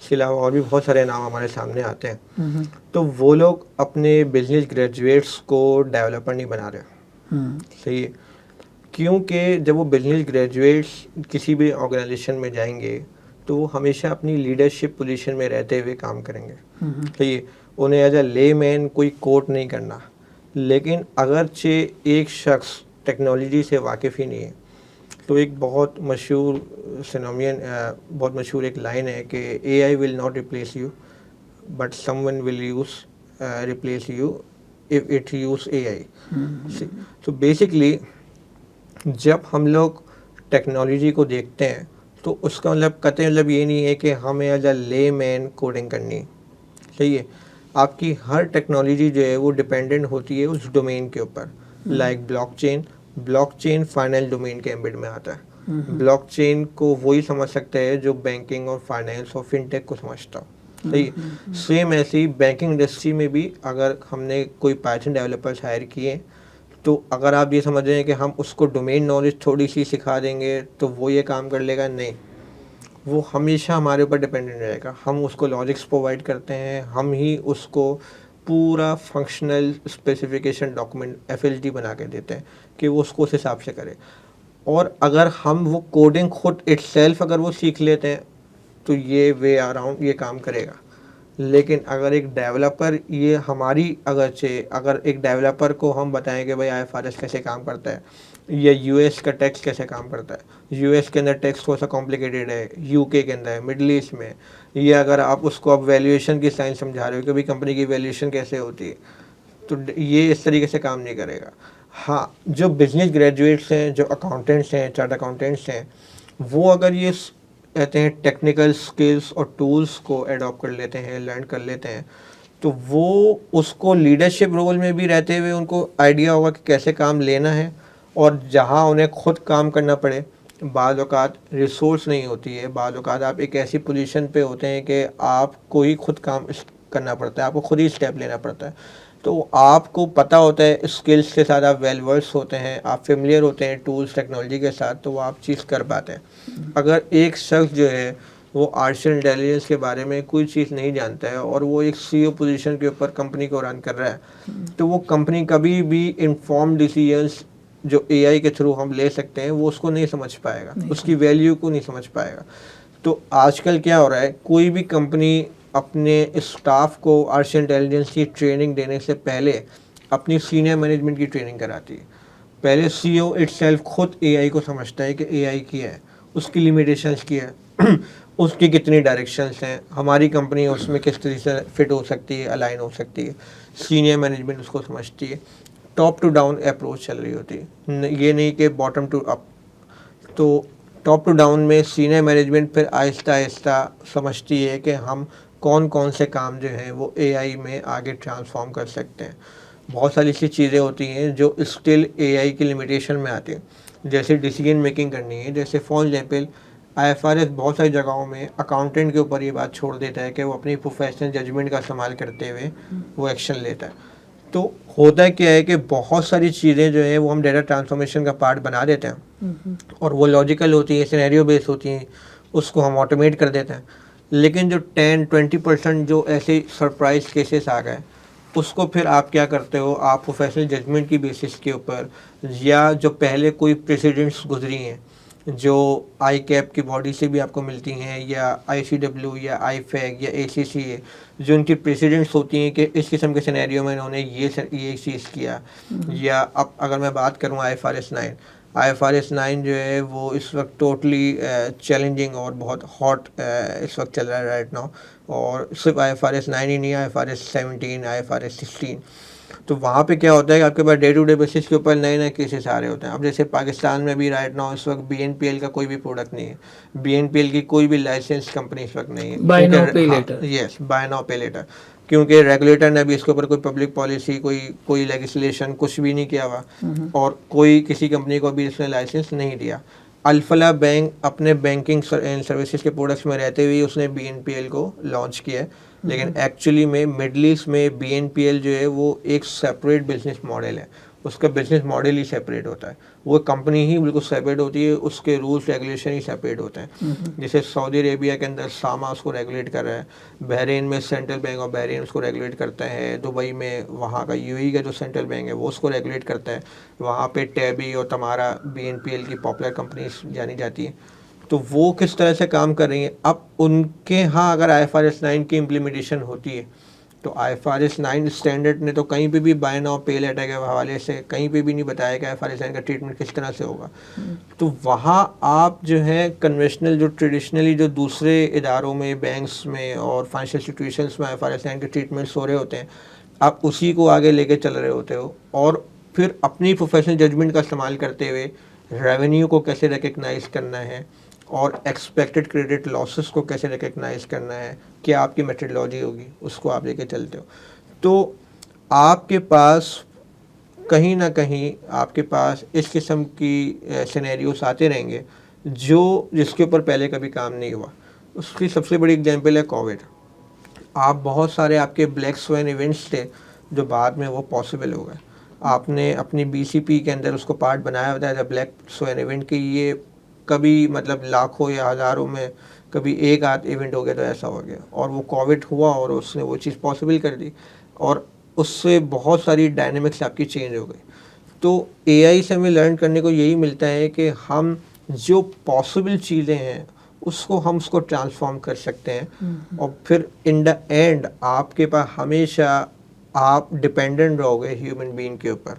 इसके अलावा और भी बहुत सारे नाम हमारे सामने आते हैं, तो वो लोग अपने बिजनेस ग्रेजुएट्स को डेवलपर नहीं बना रहे। सही है, क्योंकि जब वो बिजनेस ग्रेजुएट्स किसी भी ऑर्गेनाइजेशन में जाएंगे तो वो हमेशा अपनी लीडरशिप पोजीशन में रहते हुए काम करेंगे। सही है, उन्हें एज अ लेमैन कोई कोट नहीं करना। लेकिन अगरचे एक शख्स टेक्नोलॉजी से वाकिफ़ ही नहीं है, तो एक बहुत मशहूर फिनोमियन, बहुत मशहूर एक लाइन है कि AI will not replace you but someone will replace you if it use AI। तो बेसिकली जब हम लोग टेक्नोलॉजी को देखते हैं तो उसका मतलब कतई मतलब ये नहीं है कि हमें एज अ लेमैन कोडिंग करनी। सही है, आपकी हर टेक्नोलॉजी जो है वो डिपेंडेंट होती है उस डोमेन के ऊपर। लाइक ब्लॉकचेन फाइनेंस डोमेन के एम्बेड में आता है। ब्लॉकचेन को वही समझ सकता है जो बैंकिंग और फाइनेंस और फिनटेक को समझता हो। सही, सेम ऐसे ही बैंकिंग इंडस्ट्री में भी अगर हमने कोई पाइथन डेवलपर्स हायर किए तो अगर आप ये समझ रहे हैं कि हम उसको डोमेन नॉलेज थोड़ी सी सिखा देंगे तो वो ये काम कर लेगा, नहीं, वो हमेशा हमारे ऊपर डिपेंडेंट रहेगा। हम उसको लॉजिक्स प्रोवाइड करते हैं, हम ही उसको पूरा फंक्शनल स्पेसिफिकेशन डॉक्यूमेंट FLD बना के देते हैं कि वो उसको उस हिसाब से करे। और अगर हम वो कोडिंग खुद इटसेल्फ अगर वो सीख लेते हैं तो ये वे अराउंड ये काम करेगा। लेकिन अगर एक डेवलपर ये हमारी अगर एक डेवलपर को हम बताएं कि भाई IFRS कैसे काम करता है या यूएस का टैक्स कैसे काम करता है, यूएस के अंदर टैक्स थोड़ा सा कॉम्प्लिकेटेड है, यूके के अंदर है, मिडल ईस्ट में, या अगर आप उसको अब वैल्यूएशन की साइंस समझा रहे हो कि भाई कंपनी की वैल्यूएशन कैसे होती है, तो ये इस तरीके से काम नहीं करेगा। हाँ, जो बिजनेस ग्रेजुएट्स हैं, जो अकाउंटेंट्स हैं, चार्ट अकाउंटेंट्स हैं, वो अगर ये कहते हैं टेक्निकल स्किल्स और टूल्स को एडॉप्ट कर लेते हैं, लर्न कर लेते हैं, तो वो उसको लीडरशिप रोल में भी रहते हुए उनको आइडिया होगा कि कैसे काम लेना है। और जहाँ उन्हें खुद काम करना पड़े, बाज़ औक़ात रिसोर्स नहीं होती है, बाज़ औक़ात आप एक ऐसी पोजीशन पे होते हैं कि आपको ही खुद काम करना पड़ता है, आपको खुद ही स्टेप लेना पड़ता है, तो आपको पता होता है, स्किल्स के साथ आप वेल वर्स होते हैं, आप फेमिलियर होते हैं टूल्स टेक्नोलॉजी के साथ, तो वो आप चीज़ कर पाते हैं। अगर एक शख्स जो है वो आर्टिफिशियल इंटेलिजेंस के बारे में कोई चीज़ नहीं जानता है और वो एक CEO पोजीशन के ऊपर कंपनी को रन कर रहा है, तो वो कंपनी कभी भी इन्फॉर्म्ड डिसीजंस जो AI के थ्रू हम ले सकते हैं वो उसको नहीं समझ पाएगा, उसकी वैल्यू को नहीं समझ पाएगा। तो आजकल क्या हो रहा है, कोई भी कंपनी अपने स्टाफ को आर्टिफिशियल इंटेलिजेंस की ट्रेनिंग देने से पहले अपनी सीनियर मैनेजमेंट की ट्रेनिंग कराती है। पहले CEO इटसेल्फ खुद AI को समझता है कि AI क्या है, उसकी लिमिटेशंस क्या है उसकी कितनी डायरेक्शंस हैं, हमारी कंपनी उसमें किस तरीके से फिट हो सकती है, अलाइन हो सकती है। सीनियर मैनेजमेंट उसको समझती है। टॉप टू डाउन अप्रोच चल रही होती है, ये नहीं कि बॉटम टू अप। तो टॉप टू डाउन में सीनियर मैनेजमेंट फिर आहिस्ता आहिस्ता समझती है कि हम कौन कौन से काम जो हैं वो AI में आगे ट्रांसफॉर्म कर सकते हैं। बहुत सारी ऐसी चीज़ें होती हैं जो स्टिल AI की लिमिटेशन में आती हैं, जैसे डिसीजन मेकिंग करनी है। जैसे फॉर एग्जाम्पल IFRS बहुत सारी जगहों में अकाउंटेंट के ऊपर ये बात छोड़ देता है कि वो अपनी प्रोफेशनल जजमेंट का इस्तेमाल करते हुए वो एक्शन लेता है। तो होता क्या है कि बहुत सारी चीज़ें जो हैं वो हम डेटा ट्रांसफॉर्मेशन का पार्ट बना देते हैं और वो लॉजिकल होती हैं, सिनेरियो बेस्ड होती हैं, उसको हम ऑटोमेट कर देते हैं। लेकिन जो 10-20% जो ऐसे सरप्राइज केसेस आ गए, उसको फिर आप क्या करते हो, आप प्रोफेशनल जजमेंट की बेसिस के ऊपर या जो पहले कोई प्रेसिडेंट्स गुजरी हैं जो ICAP की बॉडी से भी आपको मिलती हैं, या ICW या IFAC या ACCA, जो उनकी प्रेसिडेंट्स होती हैं कि इस किस्म के सिनेरियो में इन्होंने ये चीज़ किया। या अब अगर मैं बात करूँ IFRS 9 जो है वो इस वक्त टोटली चैलेंजिंग और बहुत हॉट इस वक्त चल रहा है राइट नाउ। और सिर्फ IFRS 9 ही नहीं, IFRS 17, IFRS 16। तो वहाँ पे क्या होता है कि आपके पास डे टू डे बेसिस के ऊपर नए नए केसेस आ रहे होते हैं। अब जैसे पाकिस्तान में भी राइट नाउ इस वक्त BNPL का कोई भी प्रोडक्ट नहीं है, BNPL की कोई भी लाइसेंस कंपनी इस वक्त नहीं है। बाय नाउ पे लेटर। यस, बाय नाउ पे लेटर, क्योंकि रेगुलेटर ने अभी इसके ऊपर कोई पब्लिक पॉलिसी, कोई लेजिस्लेशन कुछ भी नहीं किया हुआ और कोई किसी कंपनी को भी इसने लाइसेंस नहीं दिया। अल्फला बैंक अपने बैंकिंग एंड सर्विसेज के प्रोडक्ट्स में रहते हुए उसने BNPL को लॉन्च किया है, लेकिन एक्चुअली में मिडल ईस्ट में BNPL जो है वो एक सेपरेट बिजनेस मॉडल है, उसका बिजनेस मॉडल ही सेपरेट होता है, वो कंपनी ही बिल्कुल सेपरेट होती है, उसके रूल्स रेगुलेशन ही सेपरेट होते हैं। जैसे सऊदी अरेबिया के अंदर सामा उसको रेगुलेट कर रहा है, बहरीन में सेंट्रल बैंक ऑफ बहरीन उसको रेगुलेट करता है, दुबई में वहाँ का UAE का जो सेंट्रल बैंक है वो उसको रेगुलेट करता है, वहाँ पे टैबी और तमारा BNPL की पॉपुलर कंपनीज जानी जाती है। तो वो किस तरह से काम कर रही हैं, अब उनके यहाँ अगर IFRS 9 की इम्प्लीमेंटेशन होती है तो IFRS 9 स्टैंडर्ड ने तो कहीं पे भी बाय नाउ पे लेटर के हवाले से कहीं पे भी नहीं बताया कि IFRS 9 का ट्रीटमेंट किस तरह से होगा। तो वहाँ आप जो है कन्वेंशनल जो ट्रेडिशनली जो दूसरे इदारों में, बैंक्स में और फाइनेंशियल इंस्टीट्यूशंस में IFRS 9 के ट्रीटमेंट्स हो रहे होते हैं, आप उसी को आगे लेके चल रहे होते हो और फिर अपनी प्रोफेशनल जजमेंट का इस्तेमाल करते हुए रेवेन्यू को कैसे रिकग्नाइज करना है और एक्सपेक्टेड क्रेडिट लॉसेस को कैसे रिकग्नाइज करना है, क्या आपकी मेथडोलॉजी होगी, उसको आप लेके चलते हो। तो आपके पास कहीं ना कहीं आपके पास इस किस्म की सिनेरियोस आते रहेंगे जिसके ऊपर पहले कभी काम नहीं हुआ। उसकी सबसे बड़ी एग्जांपल है कोविड। आप बहुत सारे आपके ब्लैक स्वैन इवेंट्स थे जो बाद में वो पॉसिबल हो गए। आपने अपनी BCP के अंदर उसको पार्ट बनाया होता है ब्लैक स्वैन इवेंट की, ये कभी मतलब लाखों या हज़ारों में कभी एक आध इवेंट हो गया तो ऐसा हो गया, और वो कोविड हुआ और उसने वो चीज़ पॉसिबल कर दी और उससे बहुत सारी डायनेमिक्स आपकी चेंज हो गई। तो एआई से हमें लर्न करने को यही मिलता है कि हम जो पॉसिबल चीज़ें हैं उसको ट्रांसफॉर्म कर सकते हैं, और फिर इन द एंड आपके पास हमेशा आप डिपेंडेंट रहोगे ह्यूमन बीइंग के ऊपर,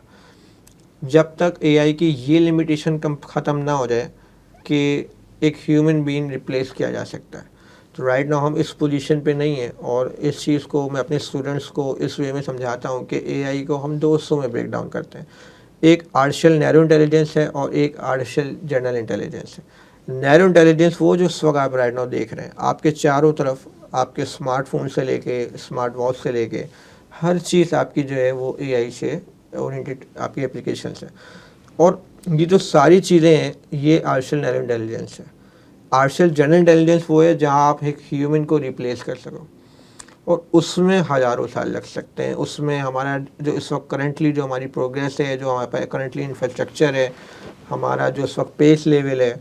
जब तक एआई की ये लिमिटेशन ख़त्म ना हो जाए कि एक ह्यूमन बीइंग रिप्लेस किया जा सकता है। तो राइट नाउ हम इस पोजीशन पे नहीं है, और इस चीज़ को मैं अपने स्टूडेंट्स को इस वे में समझाता हूँ कि एआई को हम दो हिस्सों में ब्रेक डाउन करते हैं। एक आर्टिफिशियल नैरो इंटेलिजेंस है और एक आर्टिफिशियल जनरल इंटेलिजेंस है। नैरो इंटेलिजेंस वो जो इस वक्त आप राइट नाउ देख रहे हैं, आपके चारों तरफ, आपके स्मार्टफोन से लेके स्मार्ट वॉच से लेके हर चीज़ आपकी जो है वो एआई से ओरिएंटेड आपकी एप्लीकेशन है। और ये जो सारी चीज़ें हैं ये आर्टिफिशियल नैरो इंटेलिजेंस है। आर्टिफिशियल जनरल इंटेलिजेंस वो है जहाँ आप एक ह्यूमन को रिप्लेस कर सको, और उसमें हज़ारों साल लग सकते हैं। उसमें हमारा जो इस वक्त करंटली जो हमारी प्रोग्रेस है, जो हमारे पास करंटली इंफ्रास्ट्रक्चर है, हमारा जो इस वक्त पेस लेवल है,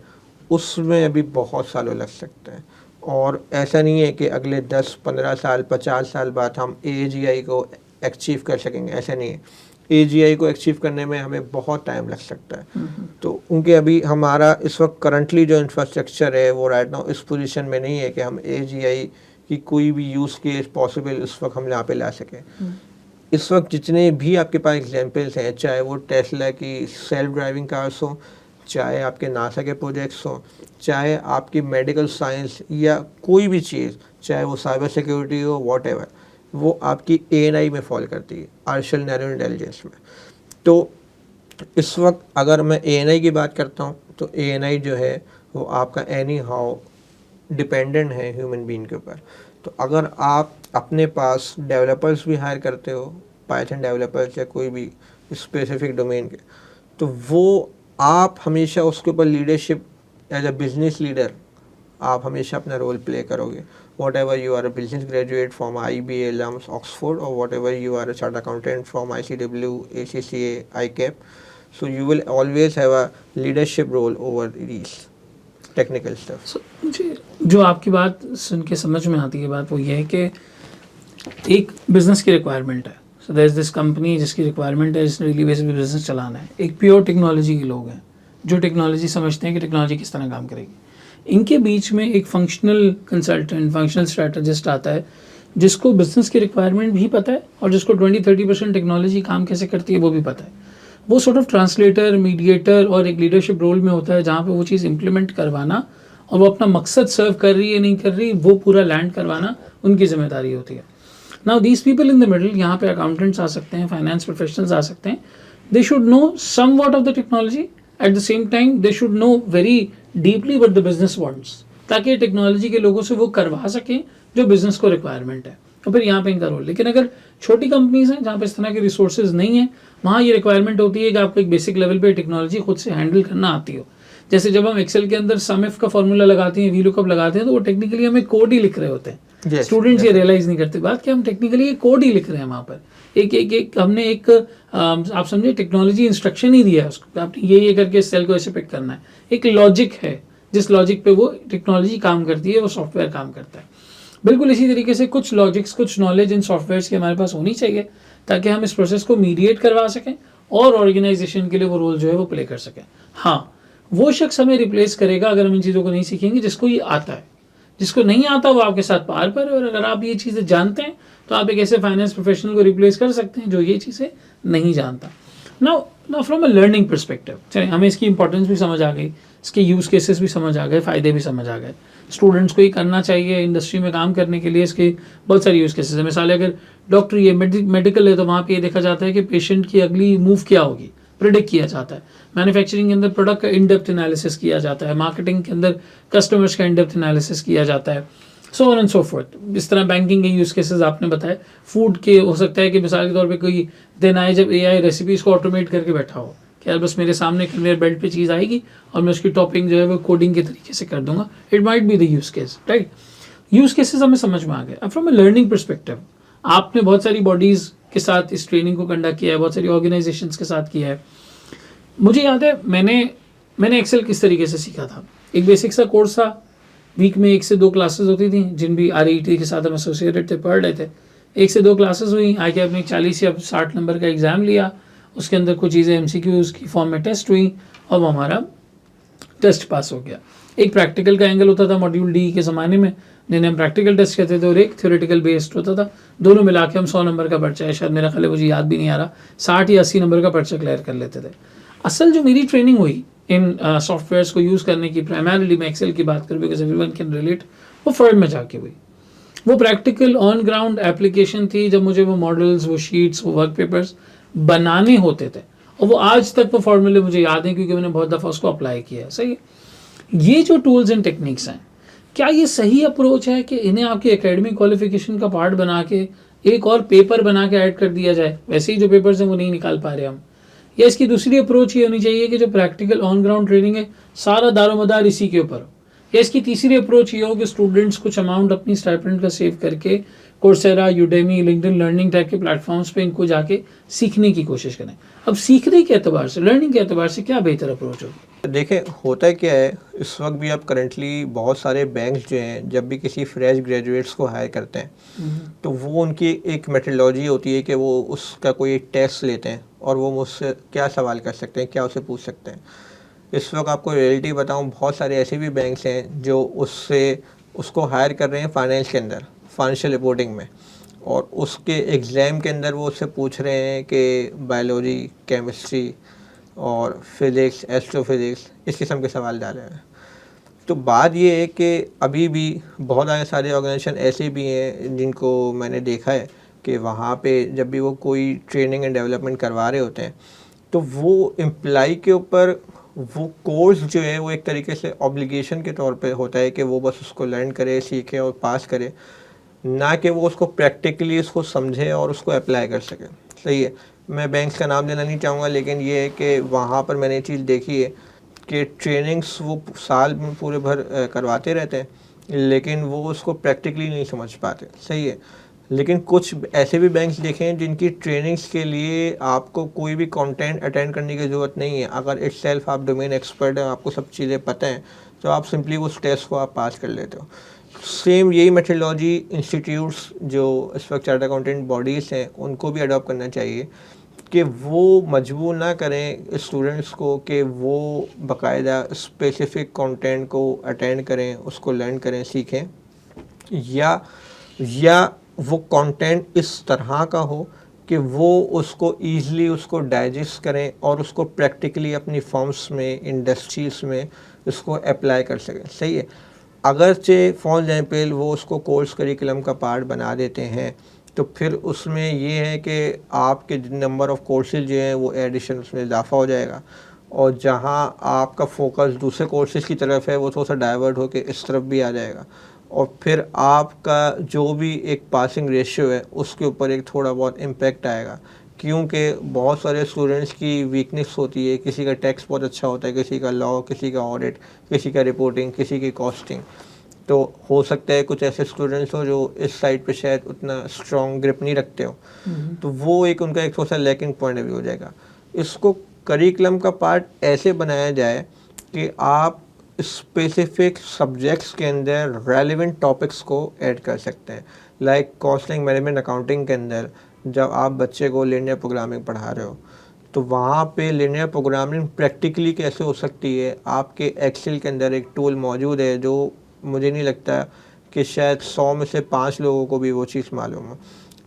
उसमें अभी बहुत सालों लग सकते हैं। और ऐसा नहीं है कि अगले 10-15 साल 50 साल बाद हम AGI को अचीव कर सकेंगे, ऐसा नहीं है। AGI को अचीव करने में हमें बहुत टाइम लग सकता है। तो उनके अभी हमारा इस वक्त करंटली जो इंफ्रास्ट्रक्चर है वो राइट नाउ इस पोजीशन में नहीं है कि हम AGI की कोई भी यूज़ केस पॉसिबल इस वक्त हम यहाँ पे ला सकें। इस वक्त जितने भी आपके पास एग्जांपल्स हैं, चाहे वो टेस्ला की सेल्फ ड्राइविंग कार्स हो, चाहे आपके नासा के प्रोजेक्ट्स हो, चाहे आपकी मेडिकल साइंस या कोई भी चीज़, चाहे वो साइबर सिक्योरिटी हो, व्हाटएवर, वो आपकी ANI में फॉल करती है, आर्टिफिशियल नैरो इंटेलिजेंस में। तो इस वक्त अगर मैं ANI की बात करता हूँ तो ANI जो है वो आपका एनी हाउ डिपेंडेंट है ह्यूमन बीइंग के ऊपर। तो अगर आप अपने पास डेवलपर्स भी हायर करते हो, पाइथन डेवलपर्स या कोई भी स्पेसिफिक डोमेन के, तो वो आप हमेशा उसके ऊपर leadership as a business leader आप हमेशा अपना रोल प्ले करोगे। whatever you are a business graduate from IBA, LUMS, Oxford, or whatever you are a chartered accountant from ICW, ACCA, ICAP, so you will always have a leadership role over these technical stuff. So, मुझे जो आपकी बात सुन के समझ में आती है बात वो ये है कि एक बिजनेस की रिक्वायरमेंट है। So there is this company जिसकी रिक्वायरमेंट है, जिसने डेली बेसिस पे बिजनेस चलाना है। एक प्योर टेक्नोलॉजी के लोग हैं जो टेक्नोलॉजी समझते हैं कि टेक्नोलॉजी किस तरह काम करेगी। इनके बीच में एक फंक्शनल कंसल्टेंट, फंक्शनल स्ट्रेटजिस्ट आता है जिसको बिजनेस की रिक्वायरमेंट भी पता है और जिसको 20-30% टेक्नोलॉजी काम कैसे करती है वो भी पता है। वो सॉर्ट ऑफ ट्रांसलेटर, मीडिएटर और एक लीडरशिप रोल में होता है जहाँ पे वो चीज़ इंप्लीमेंट करवाना और वो अपना मकसद सर्व कर रही है नहीं कर रही वो पूरा लैंड करवाना उनकी जिम्मेदारी होती है। Now these people in the middle, यहाँ पे अकाउंटेंट्स आ सकते हैं, फाइनेंस प्रोफेशनल्स आ सकते हैं। They should know somewhat of the technology, at the same time they should know very deeply what the business wants, ताकि टेक्नोलॉजी के लोगों से वो करवा सकें जो बिजनेस को रिक्वायरमेंट है। और फिर यहाँ पे इनका रोल। लेकिन अगर छोटी कंपनीज हैं जहाँ पे इस तरह के रिसोर्सेज नहीं है, वहाँ ये रिक्वायरमेंट होती है कि आपको एक बेसिक लेवल पे टेक्नोलॉजी खुद से हैंडल करना आती हो। जैसे जब हम एक्सेल के अंदर सम इफ का फॉर्मूला लगाते हैं, VLOOKUP लगाते हैं, तो वो टेक्निकली हमें कोड ही लिख रहे होते हैं। स्टूडेंट्स ये रियलाइज नहीं करते बात कि हम टेक्निकली कोड ही लिख रहे हैं। वहाँ पर हमने एक आप समझे टेक्नोलॉजी इंस्ट्रक्शन ही दिया है उसको, आपने ये करके इस सेल को ऐसे पिक करना है। एक लॉजिक है जिस लॉजिक पे वो टेक्नोलॉजी काम करती है, वो सॉफ्टवेयर काम करता है। बिल्कुल इसी तरीके से कुछ लॉजिक्स, कुछ नॉलेज इन सॉफ्टवेयर्स की हमारे पास होनी चाहिए ताकि हम इस प्रोसेस को मीडिएट करवा सकें और ऑर्गेनाइजेशन के लिए वो रोल जो है वो प्ले कर सकें। हाँ, वो शख्स हमें रिप्लेस करेगा अगर हम इन चीज़ों को नहीं सीखेंगे जिसको ये आता है। जिसको नहीं आता वो आपके साथ पार पर है, और अगर आप ये चीज़ें जानते हैं तो आप एक ऐसे फाइनेंस प्रोफेशनल को रिप्लेस कर सकते हैं जो ये चीज़ें नहीं जानता। Now from a learning perspective, चलिए हमें इसकी इंपॉर्टेंस भी समझ आ गई, इसके यूज़ केसेस भी समझ आ गए, फ़ायदे भी समझ आ गए। स्टूडेंट्स को ये करना चाहिए इंडस्ट्री में काम करने के लिए, इसके बहुत सारे यूज़ केसेस हैं। मिसाल अगर डॉक्टर ये मेडिकल है तो वहाँ पे ये देखा जाता है कि पेशेंट की अगली मूव क्या होगी, प्रिडिक्ट किया जाता है। मैन्युफैक्चरिंग के अंदर प्रोडक्ट का इन डेप्थ एनालिसिस किया जाता है। मार्केटिंग के अंदर कस्टमर्स का इन डेप्थ एनालिसिस किया जाता है, so on and so fourth. इस तरह बैंकिंग के यूज़ केसेस आपने बताए। फूड के हो सकता है कि मिसाल के तौर पे कोई दिन आए जब AI रेसिपीज़ को ऑटोमेट करके बैठा हो कि यार बस मेरे सामने कन्वेयर बेल्ट पे चीज़ आएगी और मैं उसकी टॉपिंग जो है वो कोडिंग के तरीके से कर दूंगा। It might be the use case, right. Use cases हमें समझ में आ गए। अब फ्रॉम अ लर्निंग परस्पेक्टिव, आपने बहुत सारी बॉडीज़ के साथ इस ट्रेनिंग को कंडक्ट किया है, बहुत सारी ऑर्गेनाइजेशंस के साथ किया है। मुझे याद है मैंने एक्सेल किस तरीके से सीखा था। एक बेसिक सा कोर्स था, वीक में 1 से 2 क्लासेस होती थी, जिन भी RET के साथ हम एसोसिएटेड थे, पढ़ रहे थे। 1 से 2 क्लासेस हुई, आके अपने 40 या 60 नंबर का एग्ज़ाम लिया, उसके अंदर कुछ चीज़ें MCQs की फॉर्म में टेस्ट हुई और वो हमारा टेस्ट पास हो गया। एक प्रैक्टिकल का एंगल होता था मॉड्यूल डी के ज़माने में, जिन्हें हम प्रैक्टिकल टेस्ट कहते थे, और एक थ्योरेटिकल बेस्ड होता था। दोनों मिला के हम 100 नंबर का पर्चा है, शायद मेरा ख्याल है, मुझे याद भी नहीं आ रहा, 60 या 80 नंबर का पर्चा क्लियर कर लेते थे। असल जो मेरी ट्रेनिंग हुई इन सॉफ्टवेयर्स को यूज़ करने की, प्राइमरीली मैं एक्सेल की बात करूँ बिकॉज एवरीवन कैन रिलेट, वो फर्म में जाके हुई। वो प्रैक्टिकल ऑन ग्राउंड एप्लीकेशन थी, जब मुझे वो मॉडल्स, वो शीट्स, वो वर्क पेपर्स बनाने होते थे, और वो आज तक वो फॉर्मूले मुझे याद हैं क्योंकि मैंने बहुत दफ़ा उसको अप्लाई किया है। सही है। ये जो टूल्स एंड टेक्निक्स हैं, क्या ये सही अप्रोच है कि इन्हें आपकी एकेडमिक क्वालिफिकेशन का पार्ट बना के एक और पेपर बना के ऐड कर दिया जाए? वैसे ही जो पेपर्स हैं वो नहीं निकाल पा रहे हम। या इसकी दूसरी अप्रोच ये होनी चाहिए कि जो प्रैक्टिकल ऑन ग्राउंड ट्रेनिंग है सारा दारोमदार इसी के ऊपर हो? या इसकी तीसरी अप्रोच ये हो कि स्टूडेंट्स कुछ अमाउंट अपनी स्टाइपेंड का सेव करके Coursera, Udemy, LinkedIn learning type के प्लेटफॉर्म्स पे इनको जाके सीखने की कोशिश करें? अब सीखने के एतबार से, लर्निंग के एतबार से क्या बेहतर अप्रोच होगी? देखें, होता क्या है, इस वक्त भी आप करंटली बहुत सारे बैंक्स जो हैं, जब भी किसी फ्रेश ग्रेजुएट्स को हायर करते हैं तो वो उनकी एक मेथडोलॉजी होती है कि वो उसका कोई एक टेस्ट लेते हैं और वो मुझसे क्या सवाल कर सकते हैं, क्या उसे पूछ सकते हैं। इस वक्त आपको रियलिटी बताऊं, बहुत सारे ऐसे भी बैंक्स हैं जो उसको हायर कर रहे हैं फाइनेंस के अंदर, फाइनेंशियल रिपोर्टिंग में, और उसके एग्ज़ाम के अंदर वो उससे पूछ रहे हैं कि बायोलॉजी, केमिस्ट्री और फिज़िक्स, एस्ट्रोफिज़िक्स, इस किस्म के सवाल डाले हैं। तो बात ये है कि अभी भी बहुत सारे ऑर्गेनाइजेशन ऐसे भी हैं जिनको मैंने देखा है कि वहाँ पे जब भी वो कोई ट्रेनिंग एंड डेवलपमेंट करवा रहे होते हैं तो वो एम्प्लॉय के ऊपर वो कोर्स जो है वो एक तरीके से ऑब्लिगेशन के तौर पे होता है कि वो बस उसको लर्न करे, सीखे और पास करे, ना कि वो उसको प्रैक्टिकली उसको समझे और उसको अप्लाई कर सके। सही है। मैं बैंक्स का नाम लेना नहीं चाहूँगा, लेकिन ये है कि वहाँ पर मैंने ये चीज़ देखी है कि ट्रेनिंग्स वो साल में पूरे भर करवाते रहते हैं, लेकिन वो उसको प्रैक्टिकली नहीं समझ पाते। सही है। लेकिन कुछ ऐसे भी बैंक्स देखे हैं जिनकी ट्रेनिंग्स के लिए आपको कोई भी कंटेंट अटेंड करने की ज़रूरत नहीं है। अगर इटसेल्फ आप डोमेन एक्सपर्ट हैं, आपको सब चीज़ें पता हैं, तो आप सिंपली उस टेस्ट को आप पास कर लेते हो। सेम यही मेथडोलॉजी इंस्टीट्यूट्स जो इस वक्त चार्टर्ड अकाउंटेंट बॉडीज़ हैं उनको भी अडॉप्ट करना चाहिए कि वो मजबूर ना करें स्टूडेंट्स को कि वो बाकायदा स्पेसिफिक कंटेंट को अटेंड करें, उसको लर्न करें, सीखें, या वो कंटेंट इस तरह का हो कि वो उसको ईज़िली उसको डाइजेस्ट करें और उसको प्रैक्टिकली अपनी फॉर्म्स में, इंडस्ट्रीज़ में उसको अप्लाई कर सकें। सही है। अगरचे फॉर एग्जाम्पल वो उसको कोर्स करिकुलम का पार्ट बना देते हैं, तो फिर उसमें ये है कि आपके नंबर ऑफ़ कोर्सेज जो हैं वो एडिशन उसमें इजाफा हो जाएगा, और जहां आपका फोकस दूसरे कोर्सेज की तरफ है वो थोड़ा सा डाइवर्ट होकर इस तरफ भी आ जाएगा, और फिर आपका जो भी एक पासिंग रेशियो है उसके ऊपर एक थोड़ा बहुत इम्पेक्ट आएगा। क्योंकि बहुत सारे स्टूडेंट्स की वीकनेस होती है, किसी का टैक्स बहुत अच्छा होता है, किसी का लॉ, किसी का ऑडिट, किसी का रिपोर्टिंग, किसी की कॉस्टिंग। तो हो सकता है कुछ ऐसे स्टूडेंट्स हो जो इस साइड पे शायद उतना स्ट्रॉन्ग ग्रिप नहीं रखते हो, तो वो एक उनका एक थोड़ा सा लैकिंग पॉइंट भी हो जाएगा। इसको करिकुलम का पार्ट ऐसे बनाया जाए कि आप स्पेसिफिक सब्जेक्ट्स के अंदर रेलिवेंट टॉपिक्स को ऐड कर सकते हैं। लाइक कॉस्टिंग मैनेजमेंट अकाउंटिंग के अंदर जब आप बच्चे को लिनियर प्रोग्रामिंग पढ़ा रहे हो, तो वहाँ पे लिनियर प्रोग्रामिंग प्रैक्टिकली कैसे हो सकती है। आपके एक्सेल के अंदर एक टूल मौजूद है जो मुझे नहीं लगता कि शायद 100 में से 5 लोगों को भी वो चीज़ मालूम है।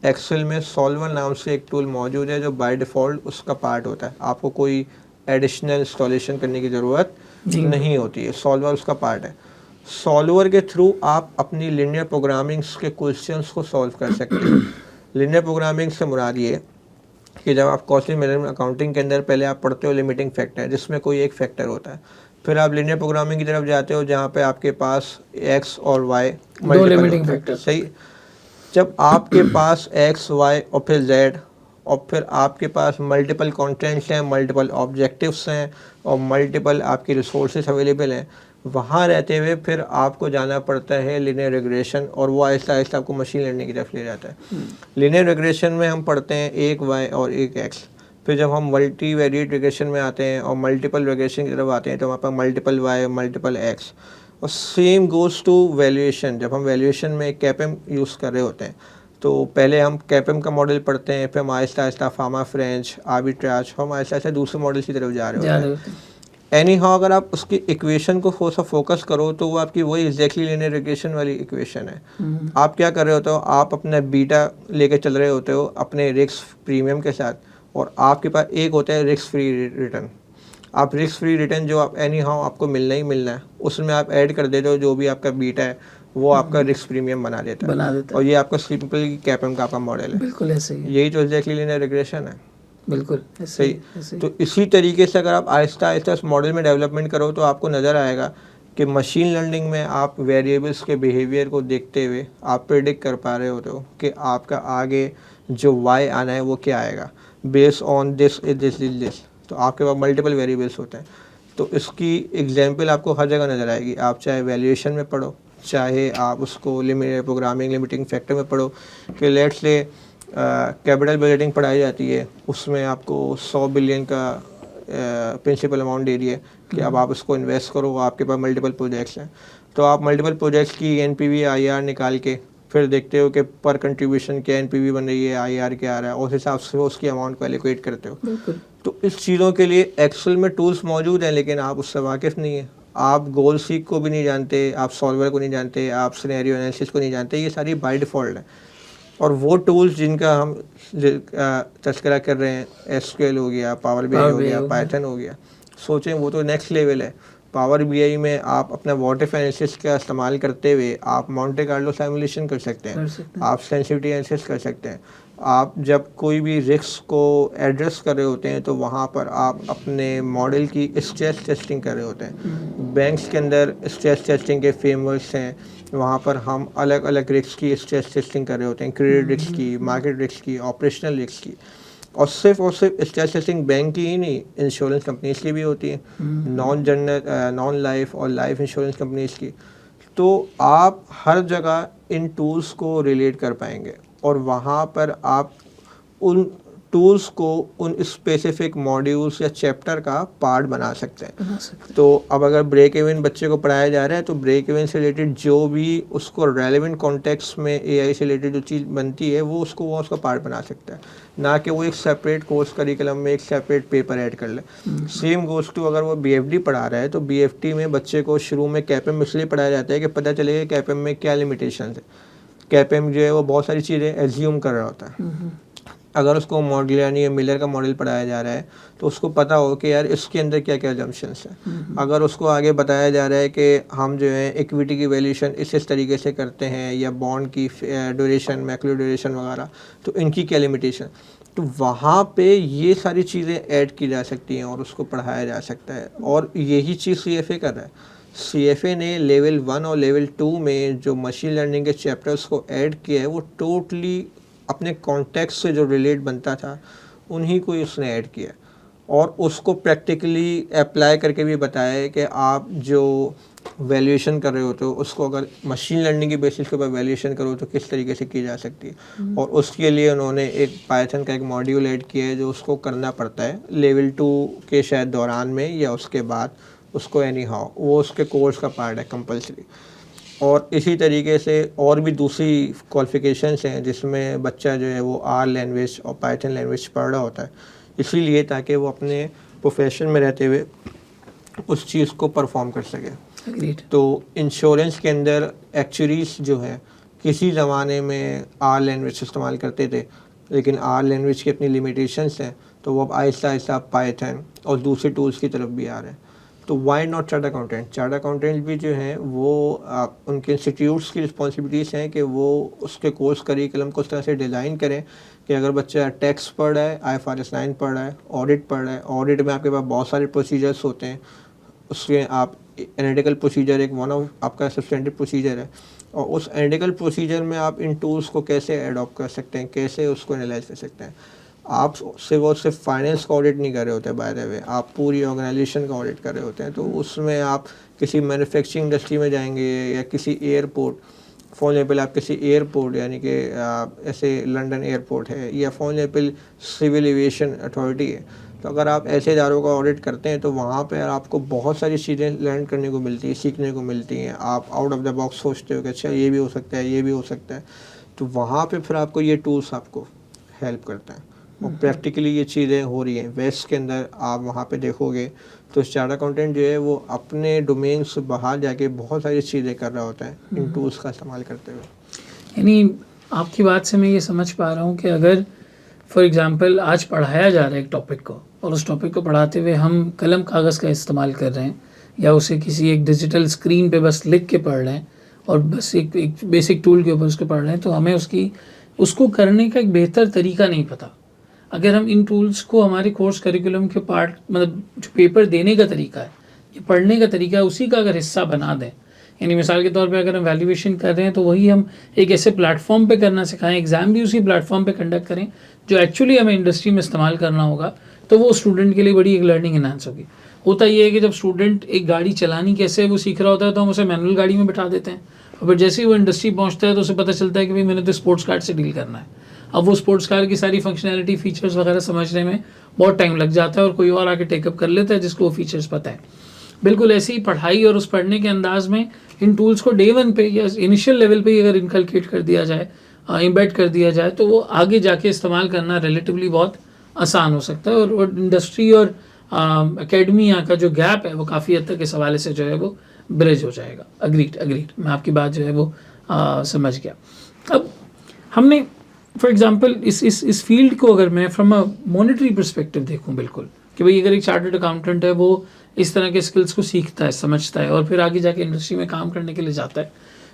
एक्सेल में सॉल्वर नाम से एक टूल मौजूद है जो बाय डिफ़ॉल्ट उसका पार्ट होता है, आपको कोई एडिशनल इंस्टॉलेशन करने की ज़रूरत नहीं होती है, सॉल्वर उसका पार्ट है। सॉल्वर के थ्रू आप अपनी लिनियर प्रोग्रामिंग्स के क्वेश्चंस को सॉल्व कर सकते हैं। लिनियर प्रोग्रामिंग से मुराद ये कि जब आप कॉस्टिंग मैनेजमेंट अकाउंटिंग के अंदर पहले आप पढ़ते हो लिमिटिंग फैक्टर, जिसमें कोई एक फैक्टर होता है, फिर आप लिनियर प्रोग्रामिंग की तरफ जाते हो जहाँ पे आपके पास एक्स और वाई दो लिमिटिंग फैक्टर। सही। जब आपके पास एक्स, वाई और फिर जेड, और फिर आपके पास मल्टीपल कंटेंट्स हैं, मल्टीपल ऑब्जेक्टिव्स हैं और मल्टीपल आपकी रिसोर्सेज अवेलेबल हैं, वहाँ रहते हुए फिर आपको जाना पड़ता है लिनियर रिग्रेशन, और वो आहिस्ता आहिस्ता आपको मशीन लर्निंग की तरफ ले जाता है। लिनियर रिग्रेशन में हम पढ़ते हैं एक वाई और एक एक्स, फिर जब हम मल्टी वेरिएट रिग्रेशन में आते हैं और मल्टीपल रिग्रेशन की तरफ आते हैं तो हमारे पास मल्टीपल वाई, मल्टीपल एक्स। और सेम गोज़ टू वैल्यूएशन, जब हम वैल्यूएशन में कैपम यूज़ कर रहे होते हैं तो पहले हम कैपम का मॉडल पढ़ते हैं, फिर हम Aahista Aahista pharma French arbitrage, हम आहिस्ता आहिस्ता दूसरे मॉडल की तरफ जा रहे होते हैं। एनी हाउ अगर आप उसकी इक्वेशन को थोड़ा सा फोकस करो तो वो आपकी वही एग्जैक्टली लीनियर रिग्रेशन वाली इक्वेशन है। आप क्या कर रहे होते हो, आप अपना बीटा लेके चल रहे होते हो अपने रिस्क प्रीमियम के साथ, और आपके पास एक होता है रिस्क फ्री रिटर्न। आप रिस्क फ्री रिटर्न जो आप एनी हाउ आपको मिलना ही मिलना है, उसमें आप ऐड कर देते हो जो भी आपका बीटा है, वो आपका रिस्क प्रीमियम बना देता है। और ये आपका सिंपल कैपम का आपका मॉडल है। बिल्कुल ऐसे ही है। यही तो एग्जैक्टली लीनियर रिग्रेशन है। बिल्कुल सही। तो इसी तरीके से अगर आप आहिस्ता आहिस्ता इस मॉडल में डेवलपमेंट करो तो आपको नज़र आएगा कि मशीन लर्निंग में आप वेरिएबल्स के बिहेवियर को देखते हुए आप प्रेडिक्ट कर पा रहे होते हो कि आपका आगे जो वाई आना है वो क्या आएगा, बेस्ड ऑन दिस दिस। तो आपके पास मल्टीपल वेरिएबल्स होते हैं। तो इसकी एग्जांपल आपको हर जगह नज़र आएगी। आप चाहे वैल्यूएशन में पढ़ो, चाहे आप उसको प्रोग्रामिंग लिमिटिंग फैक्टर में पढ़ो, कि लेट्स से कैपिटल बजटिंग पढ़ाई जाती है, उसमें आपको 100 बिलियन का प्रिंसिपल अमाउंट दे रही है कि अब आप उसको इन्वेस्ट करो, आपके पास मल्टीपल प्रोजेक्ट्स हैं। तो आप मल्टीपल प्रोजेक्ट्स की एनपीवी आईआर निकाल के फिर देखते हो कि पर कंट्रीब्यूशन क्या एनपीवी बन रही है, आईआर क्या आ रहा है, उस हिसाब से उसकी अमाउंट को एलोकेट करते हो। तो इस चीज़ों के लिए एक्सेल में टूल्स मौजूद हैं, लेकिन आप उससे वाकिफ़ नहीं है। आप गोल सीक को भी नहीं जानते, आप सॉल्वर को नहीं जानते, आप सिनेरियो एनालिसिस को नहीं जानते। ये सारी बाय डिफ़ॉल्ट है। और वो टूल्स जिनका हम तस्करा कर रहे हैं, एसक्यूएल हो गया, पावर बीआई हो गया, पाइथन हो गया, सोचें वो तो नेक्स्ट लेवल है। पावर बीआई में आप अपना वॉट इफ एनालिसिस का इस्तेमाल करते हुए आप मॉन्टे कार्लो सिमुलेशन कर सकते हैं, आप सेंसिटिविटी एनालिसिस कर सकते हैं। आप जब कोई भी रिस्क को एड्रेस कर रहे होते हैं तो वहाँ पर आप अपने मॉडल की स्ट्रेस टेस्टिंग कर रहे होते हैं। बैंक्स के अंदर स्ट्रेस टेस्टिंग के फ्रेमवर्क्स हैं, वहाँ पर हम अलग अलग रिस्क की स्ट्रेस टेस्टिंग कर रहे होते हैं, क्रेडिट रिस्क की, मार्केट रिस्क की, ऑपरेशनल रिस्क की। और सिर्फ स्ट्रेस टेस्टिंग बैंक की ही नहीं, इंश्योरेंस कंपनीज की भी होती है, नॉन लाइफ और लाइफ इंश्योरेंस कंपनीज की। तो आप हर जगह इन टूल्स को रिलेट कर पाएंगे और वहाँ पर आप उन टूल्स को उन स्पेसिफिक मॉड्यूल्स या चैप्टर का पार्ट बना सकते हैं। तो अब अगर ब्रेक इवन बच्चे को पढ़ाया जा रहा है तो ब्रेक इवन से रिलेटेड जो भी उसको रेलेवेंट कॉन्टेक्स्ट में एआई से रिलेटेड जो चीज़ बनती है वो उसका पार्ट बना सकता है, ना कि वो एक सेपरेट कोर्स करिकुलम में एक सेपरेट पेपर ऐड कर ले। सेम गोज़ टू अगर वो बीएफडी पढ़ा रहा है तो बीएफडी में बच्चे को शुरू में कैपम इसलिए पढ़ाया जाता है कि पता चलेगा कैपम में क्या लिमिटेशन है। कैपम जो है वो बहुत सारी चीज़ें एज्यूम कर रहा होता है। अगर उसको मॉडल यानी मिलर का मॉडल पढ़ाया जा रहा है तो उसको पता हो कि यार इसके अंदर क्या क्या जम्पशंस हैं। अगर उसको आगे बताया जा रहा है कि हम जो है इक्विटी की वैल्यूएशन इस तरीके से करते हैं, या बॉन्ड की ड्यूरेशन, मैक्रो ड्यूरेशन वगैरह, तो इनकी क्या लिमिटेशन, तो वहाँ पे ये सारी चीज़ें ऐड की जा सकती हैं और उसको पढ़ाया जा सकता है। और यही चीज़ CFA कर रहा है। CFA ने लेवल 1 और लेवल 2 में जो मशीन लर्निंग के चैप्टर्स को ऐड किया है वो टोटली अपने कॉन्टेक्स्ट से जो रिलेट बनता था उन्हीं को ही उसने ऐड किया और उसको प्रैक्टिकली अप्लाई करके भी बताया है कि आप जो वैल्यूएशन कर रहे होते हो उसको अगर मशीन लर्निंग की बेसिस के ऊपर वैल्यूएशन करो तो किस तरीके से की जा सकती है। और उसके लिए उन्होंने एक पाइथन का एक मॉड्यूल ऐड किया है जो उसको करना पड़ता है लेवल 2 के शायद दौरान में या उसके बाद, उसको एनी हाउ वो उसके कोर्स का पार्ट है कंपलसरी। और इसी तरीके से और भी दूसरी क्वालिफिकेशंस हैं जिसमें बच्चा जो है वो आर लैंग्वेज और पाइथन लैंग्वेज पढ़ रहा होता है, इसीलिए ताकि वो अपने प्रोफेशन में रहते हुए उस चीज़ को परफॉर्म कर सके। तो इंश्योरेंस के अंदर एक्चुअरीज जो है किसी ज़माने में आर लैंग्वेज इस्तेमाल करते थे, लेकिन आर लैंग्वेज की अपनी लिमिटेशंस हैं, तो वो अब आहिस्ता आहिस्ता पाइथन और दूसरे टूल्स की तरफ भी आ रहे हैं। तो why not chart accountant? Chart accountant भी जो हैं वो उनके इंस्टीट्यूट्स की रिस्पॉन्सिबिलिटीज़ हैं कि वो उसके कोर्स करिकुलम को उस तरह से डिज़ाइन करें कि अगर बच्चा टैक्स पढ़ रहा है, IFRS 9 पढ़ रहा है, ऑडिट पढ़ रहा है, ऑडिट में आपके पास बहुत सारे प्रोसीजर्स होते हैं, उसमें आप एनालिटिकल प्रोसीजर एक वन ऑफ आपका सब्सटेंटिव प्रोसीजर है, और उस एनालिटिकल प्रोसीजर में आप इन टूल्स को कैसे एडॉप्ट कर सकते हैं, कैसे उसको एनालाइज कर सकते हैं। आप सिर्फ फाइनेंस का ऑडिट नहीं कर रहे होते, बाय द वे आप पूरी ऑर्गेनाइजेशन का ऑडिट कर रहे होते हैं। तो उसमें आप किसी मैन्युफैक्चरिंग इंडस्ट्री में जाएंगे या किसी एयरपोर्ट, फॉर एग्जाम्पल आप किसी एयरपोर्ट यानी कि ऐसे लंदन एयरपोर्ट है या for example civil aviation authority है, तो अगर आप ऐसे इदारों का ऑडिट करते हैं तो वहाँ पर आपको बहुत सारी चीज़ें लर्न करने को मिलती है, सीखने को मिलती हैं। आप आउट ऑफ द बॉक्स सोचते हो कि अच्छा ये भी हो सकता है, ये भी हो सकता है। तो वहाँ पे फिर आपको ये टूल्स आपको हेल्प करते हैं और प्रैक्टिकली ये चीज़ें हो रही हैं। वेस्ट के अंदर आप वहाँ पे देखोगे तो चार्टर्ड अकाउंटेंट जो है वो अपने डोमेन से बाहर जाके बहुत सारी चीज़ें कर रहा होता है इन टूल्स का इस्तेमाल करते हुए। यानी आपकी बात से मैं ये समझ पा रहा हूँ कि अगर फॉर एग्जांपल आज पढ़ाया जा रहा है एक टॉपिक को और उस टॉपिक को पढ़ाते हुए हम कलम कागज़ का इस्तेमाल कर रहे हैं या उसे किसी एक डिजिटल स्क्रीन पे बस लिख के पढ़ रहे हैं और बस एक बेसिक टूल के ऊपर उसको पढ़ रहे हैं, तो हमें उसको करने का एक बेहतर तरीका नहीं पता। अगर हम इन टूल्स को हमारे कोर्स करिकुलम के पार्ट, मतलब जो पेपर देने का तरीका है या पढ़ने का तरीका है, उसी का अगर हिस्सा बना दें, यानी मिसाल के तौर पे अगर हम वैल्यूएशन कर रहे हैं तो वही हम एक ऐसे प्लेटफॉर्म पे करना सिखाएं, एग्ज़ाम भी उसी प्लेटफॉर्म पे कंडक्ट करें जो एक्चुअली हमें इंडस्ट्री में इस्तेमाल करना होगा, तो वो स्टूडेंट के लिए बड़ी एक लर्निंग इनहांस होगी। होता ये है कि जब स्टूडेंट एक गाड़ी चलानी कैसे वो सीख रहा होता है तो हम उसे मैनुअल गाड़ी में बिठा देते हैं और फिर जैसे ही वो इंडस्ट्री पहुंचता है तो उसे पता चलता है कि भाई मैंने तो स्पोर्ट्स कार से डील करना है। अब वो स्पोर्ट्स कार की सारी फंक्शनैलिटी फीचर्स वगैरह समझने में बहुत टाइम लग जाता है और कोई और आके टेकअप कर लेता है जिसको वो फीचर्स पता है। बिल्कुल ऐसी ही पढ़ाई और उस पढ़ने के अंदाज में इन टूल्स को डे वन पे या इनिशियल लेवल पे अगर इनकलकेट कर दिया जाए, इम्बेड कर दिया जाए, तो वो आगे जाके इस्तेमाल करना रिलेटिवली बहुत आसान हो सकता है और इंडस्ट्री और एकेडमिया का जो गैप है वो काफ़ी हद तक इस हवाले से जो है वो ब्रिज हो जाएगा। अग्रीड, मैं आपकी बात जो है वो समझ गया। अब हमने फॉर एग्जांपल इस फील्ड को अगर मैं फ्रॉम अ मॉनेटरी पर्सपेक्टिव देखूं, बिल्कुल कि भाई अगर एक चार्टर्ड अकाउंटेंट है वो इस तरह के स्किल्स को सीखता है, समझता है और फिर आगे जाके इंडस्ट्री में काम करने के लिए जाता है,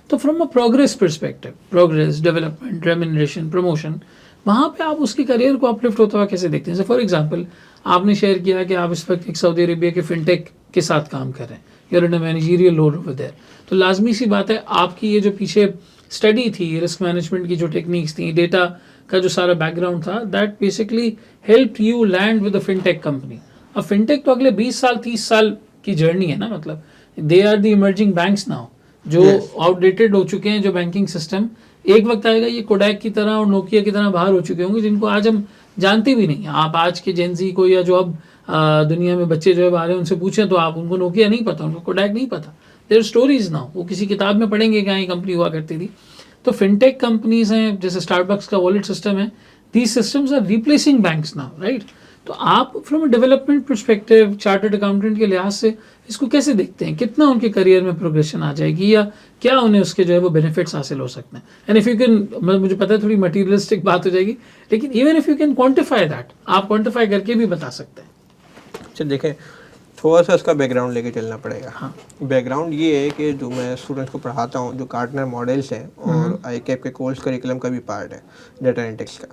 तो from a progress perspective, progress, development, remuneration, promotion, वहाँ पे आप उसके करियर को अपलिफ्ट होता हुआ कैसे देखते हैं? फॉर एग्जांपल आपने शेयर किया कि आप इस वक्त एक सऊदी अरेबिया के फिनटेक के साथ काम कर रहे हैं, you're in a managerial role over there, तो लाजमी सी बात है आपकी ये जो पीछे स्टडी थी, रिस्क मैनेजमेंट की जो टेक्निक्स थी, डेटा का जो सारा बैकग्राउंड था, that basically help you land with a fintech company. अब फिनटेक तो अगले 20 साल 30 साल की जर्नी है ना, मतलब they are the emerging banks now, जो आउटडेटेड हो चुके हैं जो बैंकिंग सिस्टम, एक वक्त आएगा ये कोडैक की तरह और नोकिया की तरह बाहर हो चुके होंगे जिनको आज हम जानते भी नहीं। आप आज के जेनजी को या जो अब दुनिया में बच्चे जो है बाहर हैं उनसे पूछें तो आप उनको नोकिया नहीं पता, उनको कोडैक नहीं पता। देयर स्टोरीज नाउ, वो किसी किताब में पढ़ेंगे क्या ये कंपनी हुआ करती थी। तो फिनटेक कंपनीज हैं, जैसे स्टारबक्स का वॉलेट सिस्टम है, these systems are replacing banks now, right. तो आप from a development perspective chartered accountant के लिहाज से इसको कैसे देखते हैं? कितना उनके करियर में प्रोग्रेशन आ जाएगी या क्या उन्हें उसके जो है वो बेनिफिट्स हासिल हो सकते हैं? एंड इफ़ यू कैन, मुझे पता है थोड़ी मटीरियलिस्टिक बात हो जाएगी, लेकिन even if you can quantify that, आप क्वान्टिफाई करके भी बता सकते हैं। अच्छा देखें, थोड़ा सा इसका बैकग्राउंड लेके चलना पड़ेगा। हाँ, बैकग्राउंड ये है कि जो मैं स्टूडेंट्स को पढ़ाता हूँ, जो गार्टनर मॉडल्स हैं और आईकैप के कोर्स करिकुलम का भी पार्ट है डेटा एनालिटिक्स का,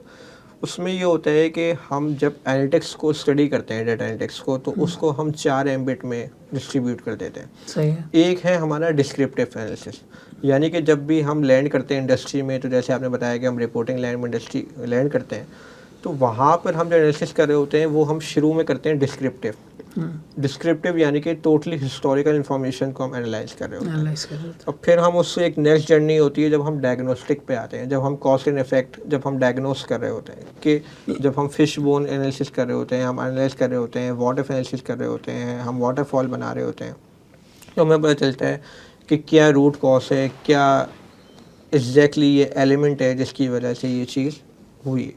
उसमें ये होता है कि हम जब एनालिटिक्स को स्टडी करते हैं, डेटा एनालिटिक्स को, तो उसको हम 4 एम्बिट में डिस्ट्रीब्यूट कर देते हैं। सही है। एक है हमारा डिस्क्रिप्टिव एनालिसिस, यानी कि जब भी हम लैंड करते हैं इंडस्ट्री में, तो जैसे आपने बताया कि हम रिपोर्टिंग लाइन में इंडस्ट्री लैंड करते हैं, तो वहाँ पर हम जो एनालिसिस कर रहे होते हैं वो हम शुरू में करते हैं डिस्क्रिप्टिव यानी कि टोटली हिस्टोरिकल इन्फॉर्मेशन को हम एनालाइज कर रहे होते हैं। और फिर हम उससे एक नेक्स्ट जर्नी होती है जब हम डायग्नोस्टिक पे आते हैं, जब हम कॉज एंड इफेक्ट, जब हम डायग्नोस कर रहे होते हैं, कि जब हम फिश बोन एनालिसिस कर रहे होते हैं, हम एनालाइज कर रहे होते हैं, वाटर एनालिसिस कर रहे होते हैं, हम वाटरफॉल बना रहे होते हैं, तो हमें पता चलता है कि क्या रूट कॉज है, क्या एग्जैक्टली ये एलिमेंट है जिसकी वजह से ये चीज़ हुई।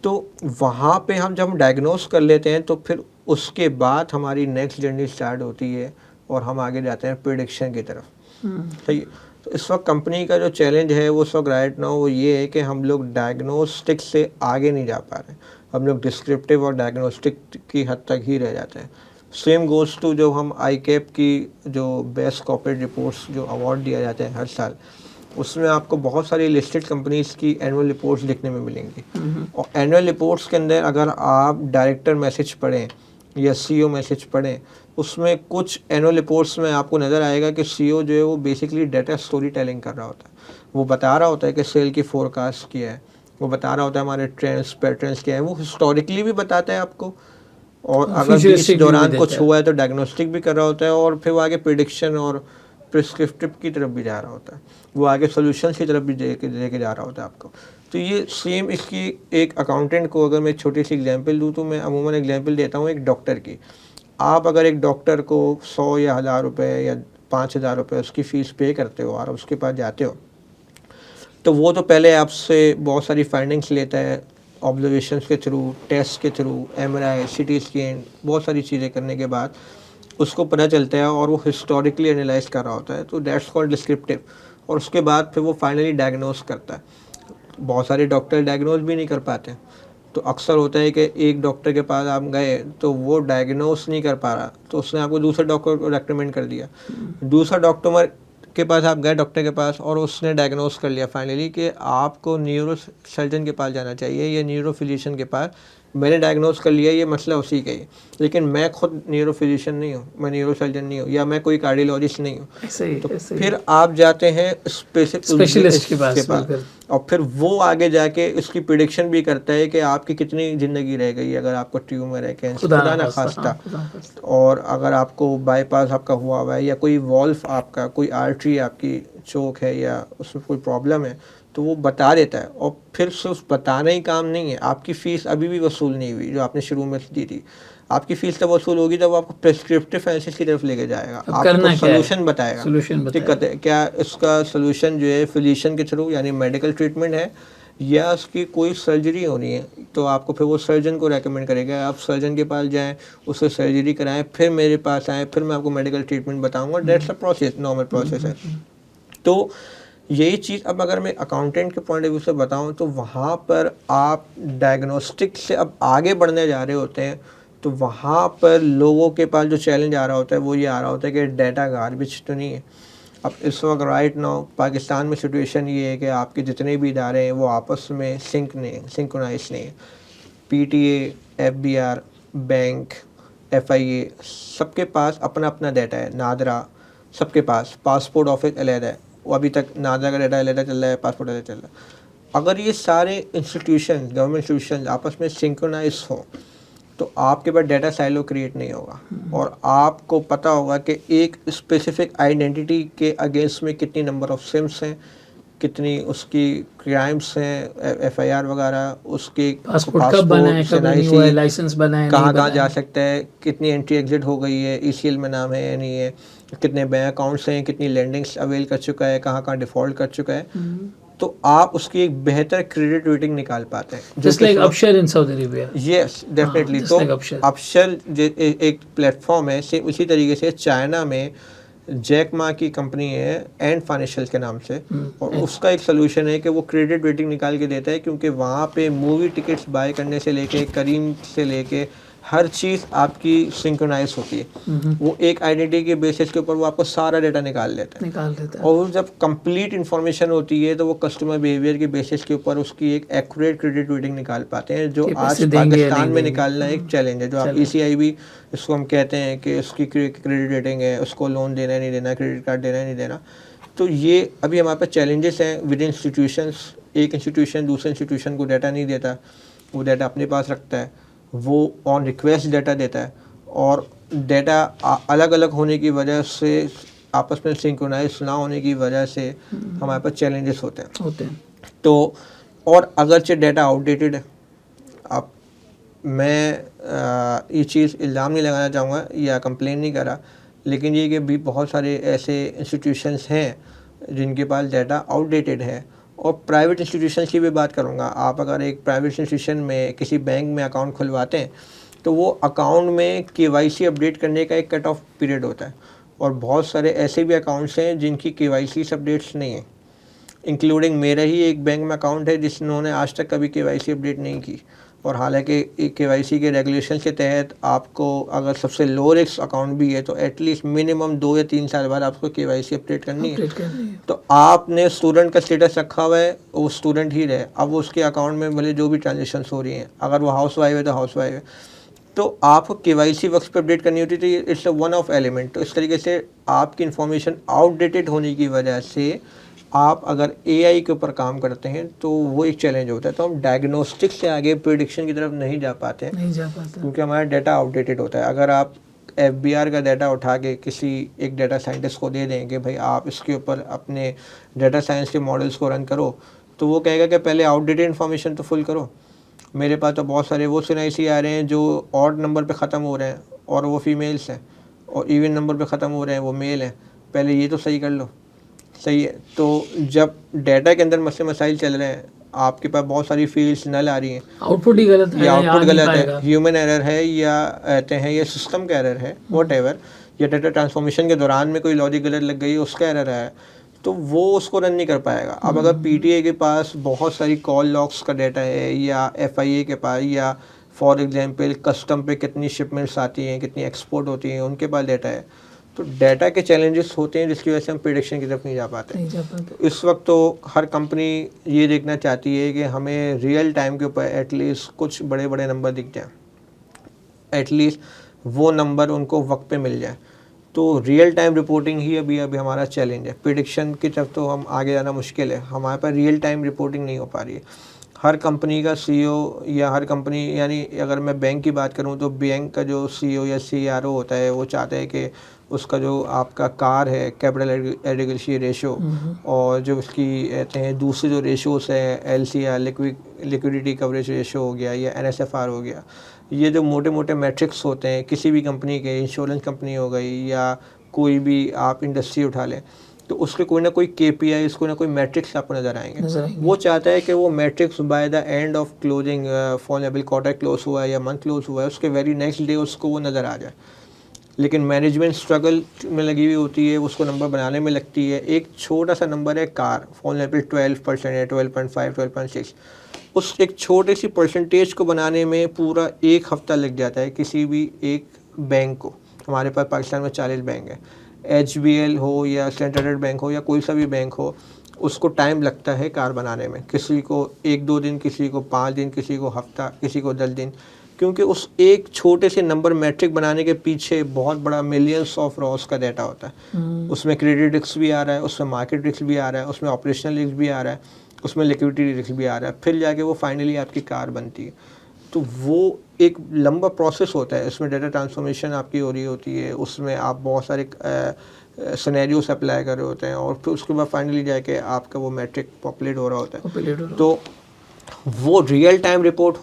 तो वहाँ पे हम जब हम डायग्नोस कर लेते हैं तो फिर उसके बाद हमारी नेक्स्ट जर्नी स्टार्ट होती है और हम आगे जाते हैं प्रिडिक्शन की तरफ। सही। तो इस वक्त कंपनी का जो चैलेंज है वो इस वक्त राइट नाउ वो ये है कि हम लोग डायग्नोस्टिक से आगे नहीं जा पा रहे, हम लोग डिस्क्रिप्टिव और डायग्नोस्टिक की हद तक ही रह जाते हैं। सेम गोज़ टू जो हम आईकैप की जो बेस्ट कॉर्पोरेट रिपोर्ट्स जो अवार्ड दिया जाता है हर साल, उसमें आपको बहुत सारी लिस्टेड कंपनीज़ की एनुअल रिपोर्ट्स देखने में मिलेंगी। और एनुअल रिपोर्ट्स के अंदर अगर आप डायरेक्टर मैसेज पढ़ें या सीईओ मैसेज पढ़ें, उसमें कुछ एनुअल रिपोर्ट्स में आपको नज़र आएगा कि सीईओ जो है वो बेसिकली डाटा स्टोरी टेलिंग कर रहा होता है। वो बता रहा होता है कि सेल की फोरकास्ट क्या है, वो बता रहा होता है हमारे ट्रेंड्स पैटर्न्स क्या है, वो हिस्टोरिकली भी बताता है आपको, और अगर इस दौरान कुछ हुआ है तो डायग्नोस्टिक भी कर रहा होता है, और फिर वो आगे प्रिडिक्शन और प्रिस्क्रिप्टिव की तरफ भी जा रहा होता है, वो आगे सोल्यूशन की तरफ भी लेके जा रहा होता है आपको। तो ये सेम इसकी एक अकाउंटेंट को अगर मैं छोटी सी एग्जांपल दूँ तो मैं अमूमन एग्जांपल देता हूँ एक डॉक्टर की। आप अगर एक डॉक्टर को 100 या 1000 रुपये या 5000 रुपये उसकी फ़ीस पे करते हो और उसके पास जाते हो, तो वो तो पहले आपसे बहुत सारी फाइंडिंग्स लेता है, ऑब्जर्वेशंस के थ्रू, टेस्ट के थ्रू, MRI, CT स्कैन, बहुत सारी चीज़ें करने के बाद उसको पता चलता है और वो हिस्टोरिकली एनालाइज कर रहा होता है, तो दैट्स कॉल्ड डिस्क्रिप्टिव। और उसके बाद फिर वो फाइनली डायग्नोस करता है। बहुत सारे डॉक्टर डायग्नोस भी नहीं कर पाते, तो अक्सर होता है कि एक डॉक्टर के पास आप गए तो वो डायग्नोस नहीं कर पा रहा, तो उसने आपको दूसरे डॉक्टर को रेकमेंड कर दिया। दूसरा डॉक्टर के पास आप गए, डॉक्टर के पास, और उसने डायग्नोस कर लिया फाइनली कि आपको न्यूरो सर्जन के पास जाना चाहिए या न्यूरो फिजिशियन के पास। मैंने डायग्नोस कर लिया, ये मसला उसी का ही है, लेकिन मैं खुद न्यूरो फिजिशियन नहीं हूँ, मैं न्यूरो सर्जन नहीं हूँ, या मैं कोई कार्डियोलॉजिस्ट नहीं हूँ। तो फिर आप जाते हैं स्पेशलिस्ट के पास, और फिर वो आगे जाके इसकी प्रिडिक्शन भी करता है कि आपकी कितनी ज़िंदगी रह गई अगर आपको ट्यूमर है, कैंसर, खुदा ना खास्ता, और अगर आपको बाईपास आपका हुआ है या कोई वॉल्व आपका, कोई आर्टरी आपकी चोक है या उसमें कोई प्रॉब्लम है, तो वो बता देता है। और फिर सिर्फ बताना ही काम नहीं है, आपकी फ़ीस अभी भी वसूल नहीं हुई जो आपने शुरू में दी थी। आपकी फ़ीस तब वसूल होगी जब आपको प्रिस्क्रिप्टिव एनालिसिस की तरफ लेके जाएगा, आपको सोल्यूशन बताएगा। दिक्कत है क्या, इसका सोल्यूशन जो है फिजिशियन के थ्रू यानी मेडिकल ट्रीटमेंट है या उसकी कोई सर्जरी होनी है, तो आपको फिर वो सर्जन को रेकमेंड करेगा। आप सर्जन के पास जाएँ, उससे सर्जरी कराएं, फिर मेरे पास आएँ, फिर मैं आपको मेडिकल ट्रीटमेंट बताऊँगा। That's a process, normal process है। तो यही चीज़ अब अगर मैं अकाउंटेंट के पॉइंट ऑफ व्यू से बताऊं, तो वहाँ पर आप डायग्नोस्टिक से अब आगे बढ़ने जा रहे होते हैं, तो वहाँ पर लोगों के पास जो चैलेंज आ रहा होता है वो ये आ रहा होता है कि डाटा गार्बेज तो नहीं है। अब इस वक्त राइट नाउ पाकिस्तान में सिचुएशन ये है कि आपके जितने भी इदारे हैं वो आपस में सिंक्रोनाइज नहीं है। PTA, FBR, बैंक, FIA, सबके पास अपना अपना डाटा है। नादरा, सबके पास, पासपोर्ट ऑफिस अलग है, वो अभी तक नादरा का डाटा अलग चल रहा है, पासपोर्ट अलग चल रहा है। अगर ये सारे इंस्टीट्यूशन, गवर्नमेंट इंस्टीट्यूशन आपस में सिंक्रोनाइज हो तो आपके पास डाटा साइलो क्रिएट नहीं होगा, और आपको पता होगा कि एक स्पेसिफिक आइडेंटिटी के अगेंस्ट में कितनी नंबर ऑफ सिम्स हैं, कितनी उसकी क्राइम्स हैं, FIR वगैरह, उसके पासपोर्ट कब बना है, कब नहीं हुआ है, लाइसेंस बना है, कहाँ जा सकता है, कितनी एंट्री एग्जिट हो गई है, ECL में नाम है या नहीं है, कितने बैंक अकाउंट्स हैं, कितनी लेंडिंग्स अवेल कर चुका है, कहाँ डिफ़ॉल्ट कर चुका है। तो आप उसकी एक बेहतर क्रेडिट रेटिंग निकाल पाते हैं। Just like Absher in Saudi Arabia. Yes, definitely. तो अपशर एक प्लेटफॉर्म है, सेम उसी तरीके से चाइना में जैक मा की कंपनी है एंड फाइनेंशियल के नाम से, और उसका एक सोल्यूशन है कि वो क्रेडिट रेटिंग निकाल के देता है, क्योंकि वहाँ पे मूवी टिकट्स बाय करने से लेके करीम से लेके हर चीज़ आपकी सिंक्रोनाइज होती है। वो एक आइडेंटिटी के बेसिस के ऊपर वो आपको सारा डाटा निकाल देता है। और जब कंप्लीट इन्फॉर्मेशन होती है तो वो कस्टमर बिहेवियर के बेसिस के ऊपर उसकी एक एक्यूरेट क्रेडिट रेटिंग निकाल पाते हैं, जो आज पाकिस्तान में निकालना एक चैलेंज है। जो आप ECIB इसको हम कहते हैं कि उसकी क्रेडिट रेटिंग है, उसको लोन देना है नहीं देना, क्रेडिट कार्ड देना है नहीं देना, तो ये अभी हमारे पास चैलेंजेस हैं विद इंस्टीट्यूशंस। एक इंस्टीट्यूशन दूसरे इंस्टीट्यूशन को डाटा नहीं देता, वो डाटा अपने पास रखता है, वो ऑन रिक्वेस्ट डाटा देता है, और डाटा अलग अलग होने की वजह से, आपस में सिंक्रोनाइज ना होने की वजह से हमारे पास चैलेंजेस होते हैं। तो और अगरचे डाटा आउटडेटेड है, अब मैं ये चीज़ इल्ज़ाम नहीं लगाना चाहूँगा या कंप्लेन नहीं करा, लेकिन ये कि भी बहुत सारे ऐसे इंस्टीट्यूशंस हैं जिनके पास डाटा आउटडेटेड है। और प्राइवेट इंस्टीट्यूशन की भी बात करूँगा, आप अगर एक प्राइवेट इंस्टीट्यूशन में किसी बैंक में अकाउंट खुलवाते हैं तो वो अकाउंट में KYC अपडेट करने का एक कट ऑफ पीरियड होता है, और बहुत सारे ऐसे भी अकाउंट्स हैं जिनकी KYC अपडेट्स नहीं है, इंक्लूडिंग मेरा ही एक बैंक में अकाउंट है जिन्होंने आज तक कभी KYC अपडेट नहीं की। और हालांकि KYC के रेगुलेशन के तहत आपको अगर सबसे लो रिस्क अकाउंट भी है तो एटलीस्ट मिनिमम 2 या 3 साल बाद आपको KYC अपडेट करनी है। तो आपने स्टूडेंट का स्टेटस रखा हुआ है, वो स्टूडेंट ही रहे, अब उसके अकाउंट में भले जो भी ट्रांजेक्शन्स हो रही हैं, अगर वो हाउस वाइफ है तो हाउस वाइफ है, तो आपको KYC वक्त पर अपडेट करनी होती थी। It's a one of element. तो इस तरीके से आपकी इन्फॉर्मेशन आउटडेटेड होने की वजह से आप अगर AI के ऊपर काम करते हैं तो वो एक चैलेंज होता है। तो हम डायग्नोस्टिक से आगे प्रेडिक्शन की तरफ नहीं जा पाते क्योंकि हमारा डाटा आउटडेटेड होता है। अगर आप FBR का डाटा उठा के किसी एक डाटा साइंटिस्ट को दे दें कि भाई आप इसके ऊपर अपने डाटा साइंस के मॉडल्स को रन करो, तो वो कहेगा कि पहले आउटडेटेड इन्फॉर्मेशन तो फुल करो। मेरे पास तो बहुत सारे वो सिनाइसी आ रहे हैं जो ऑड नंबर पे ख़त्म हो रहे हैं और वो फीमेल्स हैं, और इवन नंबर पे ख़त्म हो रहे हैं वो मेल हैं, पहले ये तो सही कर लो। सही है। तो जब डाटा के अंदर मसले मसाइल चल रहे हैं, आपके पास बहुत सारी फील्ड्स नल आ रही हैं, आउटपुट ही गलत है या या आउटपुट आ नहीं गलत है, पाएगा। ह्यूमन एरर है, या कहते हैं ये सिस्टम का एरर है, वॉट या डाटा ट्रांसफॉर्मेशन के दौरान में कोई लॉजिक गलत लग गई, उसका एरर है, तो वो उसको रन नहीं कर पाएगा। अब अगर पीटीए के पास बहुत सारी कॉल लॉग्स का डाटा है, या एफआईए के पास, या फॉर एग्जांपल कस्टम पे कितनी शिपमेंट्स आती हैं, कितनी एक्सपोर्ट होती हैं, उनके पास डाटा है, तो डाटा के चैलेंजेस होते हैं जिसकी वजह से हम प्रिडिक्शन की तरफ नहीं जा पाते। नहीं जा पाते। इस वक्त तो हर कंपनी ये देखना चाहती है कि हमें रियल टाइम के ऊपर एटलीस्ट कुछ बड़े बड़े नंबर दिख जाएं, एटलीस्ट वो नंबर उनको वक्त पे मिल जाए। तो रियल टाइम रिपोर्टिंग ही अभी हमारा चैलेंज है। प्रिडिक्शन की तरफ तो हम आगे जाना मुश्किल है, हमारे पास रियल टाइम रिपोर्टिंग नहीं हो पा रही है। हर कंपनी का सीईओ या हर कंपनी, यानी अगर मैं बैंक की बात करूं तो बैंक का जो सीईओ या सीआरओ होता है, वो चाहता है कि उसका जो आपका कार है, कैपिटल एडिक्वेसी रेशो, और जो उसकी कहते हैं दूसरे जो रेशोस है, एलसीआर, लिक्विडिटी कवरेज रेशो हो गया, या एनएसएफआर हो गया, ये जो मोटे मोटे मैट्रिक्स होते हैं किसी भी कंपनी के, इंश्योरेंस कंपनी हो गई या कोई भी आप इंडस्ट्री उठा लें, तो उसके कोई ना कोई केपीआई, कोई ना कोई मैट्रिक्स आपको नज़र आएंगे। वो चाहता है कि वो matrix by the end of closing, for example quarter close हुआ है या मंथ क्लोज हुआ है, उसके वेरी नेक्स्ट डे उसको वो नज़र आ जाए। लेकिन मैनेजमेंट स्ट्रगल में लगी हुई होती है, उसको नंबर बनाने में लगती है। एक छोटा सा नंबर है कार, फॉर एग्जाम्पल 12% है, 12.5, 12.6, उस एक छोटे सी परसेंटेज को बनाने में पूरा एक हफ्ता लग जाता है किसी भी एक बैंक को। हमारे पास पाकिस्तान में 40 बैंक है, HBL हो या स्टैंडर्ड बैंक हो या कोई सा भी बैंक हो, उसको टाइम लगता है कार बनाने में। किसी को 1-2 दिन, किसी को 5 दिन, किसी को हफ्ता, किसी को 10 दिन, क्योंकि उस एक छोटे से नंबर मैट्रिक बनाने के पीछे बहुत बड़ा मिलियंस ऑफ रॉस का डाटा होता है। उसमें क्रेडिट रिस्क भी आ रहा है, उसमें मार्केट रिस्क भी आ रहा है, उसमें ऑपरेशनल रिस्क भी आ रहा है, उसमें लिक्विडिटी रिस्क भी आ रहा है, फिर जाके वो फाइनली आपकी कार बनती है। तो वो एक लंबा प्रोसेस होता है, उसमें डाटा ट्रांसफॉर्मेशन आपकी हो रही होती है, उसमें आप बहुत सारे सिनेरियोस अप्लाई कर रहे होते हैं, और फिर उसके बाद फाइनली जाके आपका वो मैट्रिक पॉपुलेट हो रहा होता है। तो वो रियल टाइम रिपोर्ट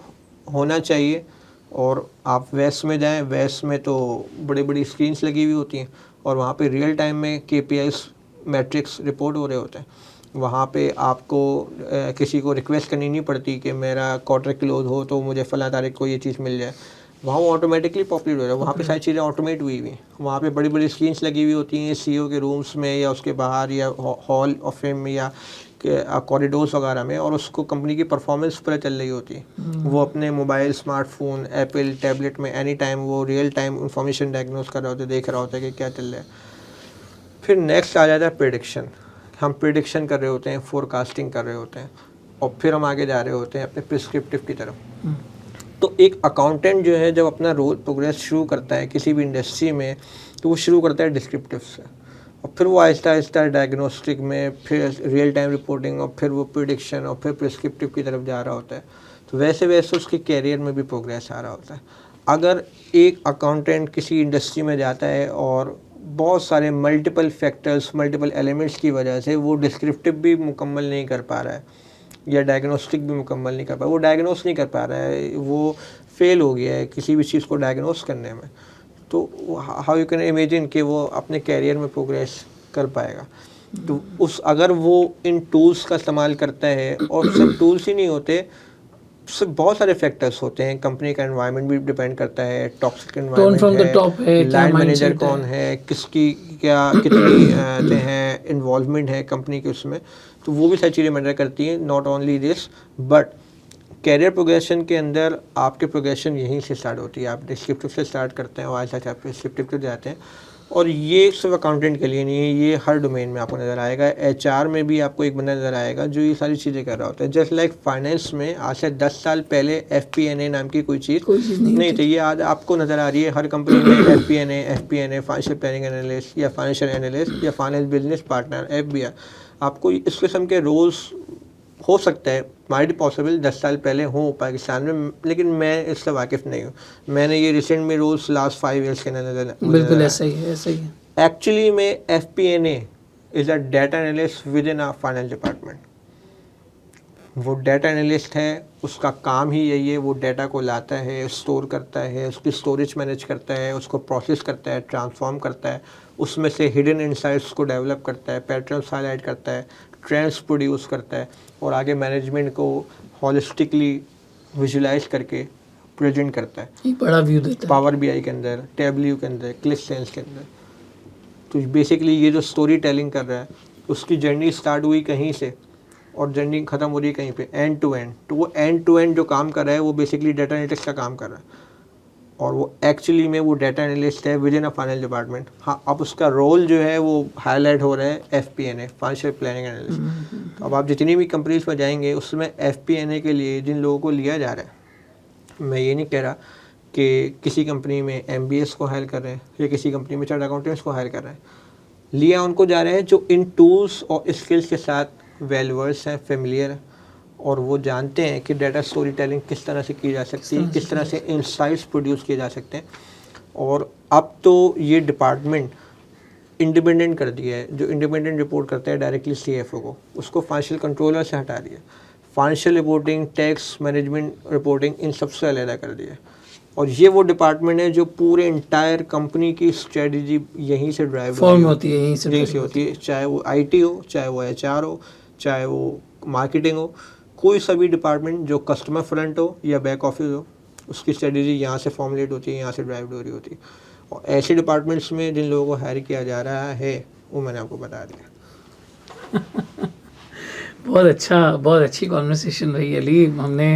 होना चाहिए। और आप वेस्ट में जाएं, वेस्ट में तो बड़ी बड़ी स्क्रीन्स लगी हुई होती हैं, और वहाँ पे रियल टाइम में केपीआईस मैट्रिक्स रिपोर्ट हो रहे होते हैं। वहाँ पे आपको किसी को रिक्वेस्ट करनी नहीं पड़ती कि मेरा क्वार्टर क्लोज हो तो मुझे फ़लाँ तारीख को ये चीज़ मिल जाए, वहाँ वो ऑटोमेटिकली पॉपुलेट हो रहा है। वहाँ पे सारी चीज़ें ऑटोमेट हुई हुई, वहाँ पे बड़ी बड़ी स्क्रीन्स लगी हुई होती हैं सीईओ के रूम्स में, या उसके बाहर, या हॉल ऑफ फेम में, या कॉरिडोर्स वगैरह में, और उसको कंपनी की परफॉर्मेंस पर चल रही होती है। वो अपने मोबाइल, स्मार्टफोन, एप्पल टैबलेट में एनी टाइम वो रियल टाइम इंफॉर्मेशन डायग्नोस कर रहा होता है, देख रहा होता है कि क्या चल रहा है। फिर नेक्स्ट आ जाता है प्रेडिक्शन। हम प्रेडिक्शन कर रहे होते हैं, फोरकास्टिंग कर रहे होते हैं, और फिर हम आगे जा रहे होते हैं अपने प्रिस्क्रिप्टिव की तरफ। तो एक अकाउंटेंट जो है जब अपना रोल प्रोग्रेस शुरू करता है किसी भी इंडस्ट्री में, तो वो शुरू करता है डिस्क्रिप्टिव से, और फिर वो आहिस्ता आहिस्ता डायग्नोस्टिक में, फिर रियल टाइम रिपोर्टिंग, और फिर वो प्रेडिक्शन, और फिर प्रिस्क्रिप्टिव की तरफ जा रहा होता है। तो वैसे वैसे उसके कैरियर में भी प्रोग्रेस आ रहा होता है। अगर एक अकाउंटेंट किसी इंडस्ट्री में जाता है और बहुत सारे मल्टीपल फैक्टर्स, मल्टीपल एलिमेंट्स की वजह से वो डिस्क्रिप्टिव भी मुकम्मल नहीं कर पा रहा है, या डायग्नोस्टिक भी मुकम्मल नहीं कर पा रहा, वो डायग्नोस नहीं कर पा रहा है, वो फेल हो गया है किसी भी चीज़ को डायग्नोस करने में, तो हाउ यू कैन इमेजिन कि वो अपने कैरियर में प्रोग्रेस कर पाएगा। तो उस अगर वो इन टूल्स का इस्तेमाल करता है, और सिर्फ टूल्स ही नहीं होते, सिर्फ बहुत सारे फैक्टर्स होते हैं, कंपनी का एनवायरनमेंट भी डिपेंड करता है, टॉक्सिक एनवायरनमेंट है, लाइन मैनेजर कौन है, किसकी क्या कितनी हैं इन्वॉल्वमेंट है कंपनी के उसमें, तो वो भी सारी चीज़ें मैटर करती हैं। Not only this, but career progression के अंदर आपके प्रोग्रेशन यहीं से स्टार्ट होती है। आप डिस्क्रिप्टिव से स्टार्ट करते हैं और आज आप डिस्क्रिप्टिव पे जाते हैं, और ये सिर्फ अकाउंटेंट के लिए नहीं है, ये हर डोमेन में आपको नज़र आएगा। एचआर में भी आपको एक बंदा नज़र आएगा जो ये सारी चीज़ें कर रहा होता है। जस्ट लाइक फाइनेंस में आज से 10 साल पहले FP&A नाम की कोई चीज़ नहीं थी, ये आज आपको नज़र आ रही है हर कंपनी में। FP&A फाइनेंशियल प्लानिंग एनालिस्ट, या फाइनेंशियल एनालिस्ट, या फाइनेंस बिजनेस पार्टनर, FBR, आपको इस किस्म के रोल्स हो सकता है, माइट बी पॉसिबल 10 साल पहले हो पाकिस्तान में, लेकिन मैं इससे वाकिफ़ नहीं हूँ। मैंने ये रिसेंट में रोल्स लास्ट 5 ईयर्स के अंदर बिल्कुल ऐसा ही है, ऐसा ही है। एक्चुअली में FP&A is a data analyst with in a finance department. वो डाटा एनालिस्ट है, उसका काम ही यही है, वो डाटा को लाता है, स्टोर करता है, उसकी स्टोरेज मैनेज करता है, उसको प्रोसेस करता है, ट्रांसफॉर्म करता है, उसमें से हिडन इंसाइट्स को डेवलप करता है, पैटर्न्स हाईलाइट करता है, ट्रेंड्स प्रोड्यूस करता है और आगे मैनेजमेंट को हॉलिस्टिकली विजुलाइज करके प्रेजेंट करता है, एक बड़ा व्यू देता है। पावर बीआई के अंदर, टैबल्यू के अंदर, क्लिक सेंस के अंदर। तो बेसिकली ये जो स्टोरी टेलिंग कर रहा है, उसकी जर्नी स्टार्ट हुई कहीं से और जर्नी ख़त्म हो रही है कहीं पे, एंड टू एंड। तो वो एंड टू एंड जो काम कर रहा है वो बेसिकली डाटा एनालिटिक्स का काम कर रहा है और वो एक्चुअली में वो डाटा एनालिस्ट है with in a finance department. हाँ, अब उसका रोल जो है वो हाईलाइट हो रहा है FP&A, फाइनेंशियल प्लानिंग एनालिस्ट। तो अब आप जितनी भी कंपनीज में जाएंगे उसमें FP&A के लिए जिन लोगों को लिया जा रहा है, मैं ये नहीं कह रहा कि किसी कंपनी में MBAs को हायर कर रहे हैं या किसी कंपनी में चार्टर्ड अकाउंटेंट्स को हायर कर रहे हैं, लिया उनको जा रहे हैं जो इन टूल्स और स्किल्स के साथ वेल वर्स हैं, फेमिलियर हैं और वो जानते हैं कि डाटा स्टोरी टेलिंग किस तरह से की जा सकती है, किस तरह से इंसाइट्स प्रोड्यूस किए जा सकते हैं। और अब तो ये डिपार्टमेंट इंडिपेंडेंट कर दिया है, जो इंडिपेंडेंट रिपोर्ट करता है डायरेक्टली CFO को, उसको फाइनेंशियल कंट्रोलर से हटा दिया। Financial reporting, tax management reporting, इन सबसे अलग कर दिया। और ये वो डिपार्टमेंट है जो पूरे इंटायर कंपनी की स्ट्रेटजी यहीं से ड्राइव फॉर्म होती है, यहीं से होती है, चाहे वो IT हो, चाहे वो HR हो, चाहे वो मार्केटिंग हो, कोई सा भी डिपार्टमेंट जो कस्टमर फ्रंट हो या बैक ऑफिस हो, उसकी स्ट्रेटजी यहाँ से फॉर्मुलेट होती है, यहाँ से ड्राइव हो रही होती है। और ऐसे डिपार्टमेंट्स में जिन लोगों को हायर किया जा रहा है वो मैंने आपको बता दिया। बहुत अच्छी कॉन्वर्सेशन रही अली। हमने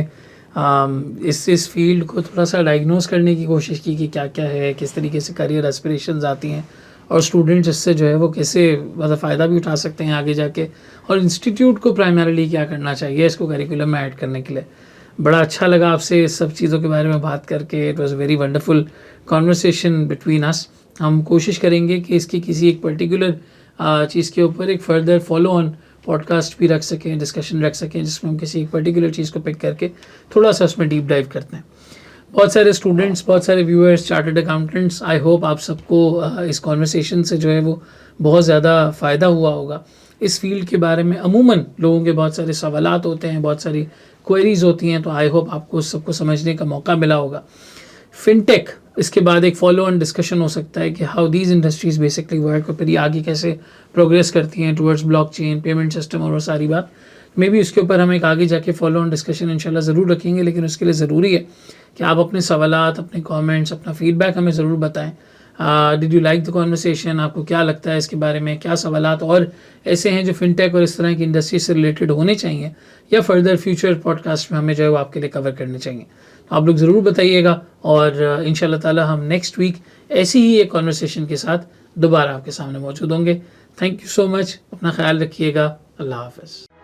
इस फील्ड को थोड़ा सा डायग्नोस करने की कोशिश की कि क्या क्या है, किस तरीके से करियर एस्पिरेशंस आती हैं और स्टूडेंट्स इससे जो है वो कैसे मतलब फ़ायदा भी उठा सकते हैं आगे जाके, और इंस्टीट्यूट को प्राइमरीली क्या करना चाहिए इसको करिकुलम में ऐड करने के लिए। बड़ा अच्छा लगा आपसे इस सब चीज़ों के बारे में बात करके। It was very wonderful conversation between us. हम कोशिश करेंगे कि इसकी किसी एक पर्टिकुलर चीज़ के ऊपर एक फर्दर फॉलो ऑन पॉडकास्ट भी रख सकें, डिस्कशन रख सकें, जिसमें हम किसी एक पर्टिकुलर चीज़ को पिक करके थोड़ा सा उसमें डीप डाइव करते हैं। बहुत सारे स्टूडेंट्स, बहुत सारे viewers, chartered accountants, I hope आप सबको इस कॉन्वर्सेशन से जो है वो बहुत ज़्यादा फ़ायदा हुआ होगा। इस फील्ड के बारे में अमूमन लोगों के बहुत सारे सवालात होते हैं, बहुत सारी क्वेरीज होती हैं, तो आई होप आपको सबको समझने का मौका मिला होगा। फिनटेक, इसके बाद एक फॉलो ऑन डिस्कशन हो सकता है कि how these industries basically work और फिर ये आगे कैसे प्रोग्रेस करती हैं टुवर्ड्स ब्लॉकचेन, पेमेंट सिस्टम और वो सारी बात। मे बी उसके ऊपर हम एक आगे जाके फॉलो ऑन डिस्कशन इंशाल्लाह ज़रूर रखेंगे, लेकिन उसके लिए ज़रूरी है कि आप अपने सवालात, अपने कमेंट्स, अपना फीडबैक हमें ज़रूर बताएं। Did you like the conversation? आपको क्या लगता है इसके बारे में? क्या सवालात और ऐसे हैं जो फिनटेक और इस तरह की इंडस्ट्री से रिलेटेड होने चाहिए या फर्दर फ्यूचर पॉडकास्ट में हमें जो है वो आपके लिए कवर करने चाहिए? तो आप लोग ज़रूर बताइएगा और इंशाल्लाह ताला हम नेक्स्ट वीक ऐसी ही एक कॉन्वर्सेशन के साथ दोबारा आपके सामने मौजूद होंगे। थैंक यू सो मच, अपना ख्याल रखिएगा। अल्लाह हाफ़िज़।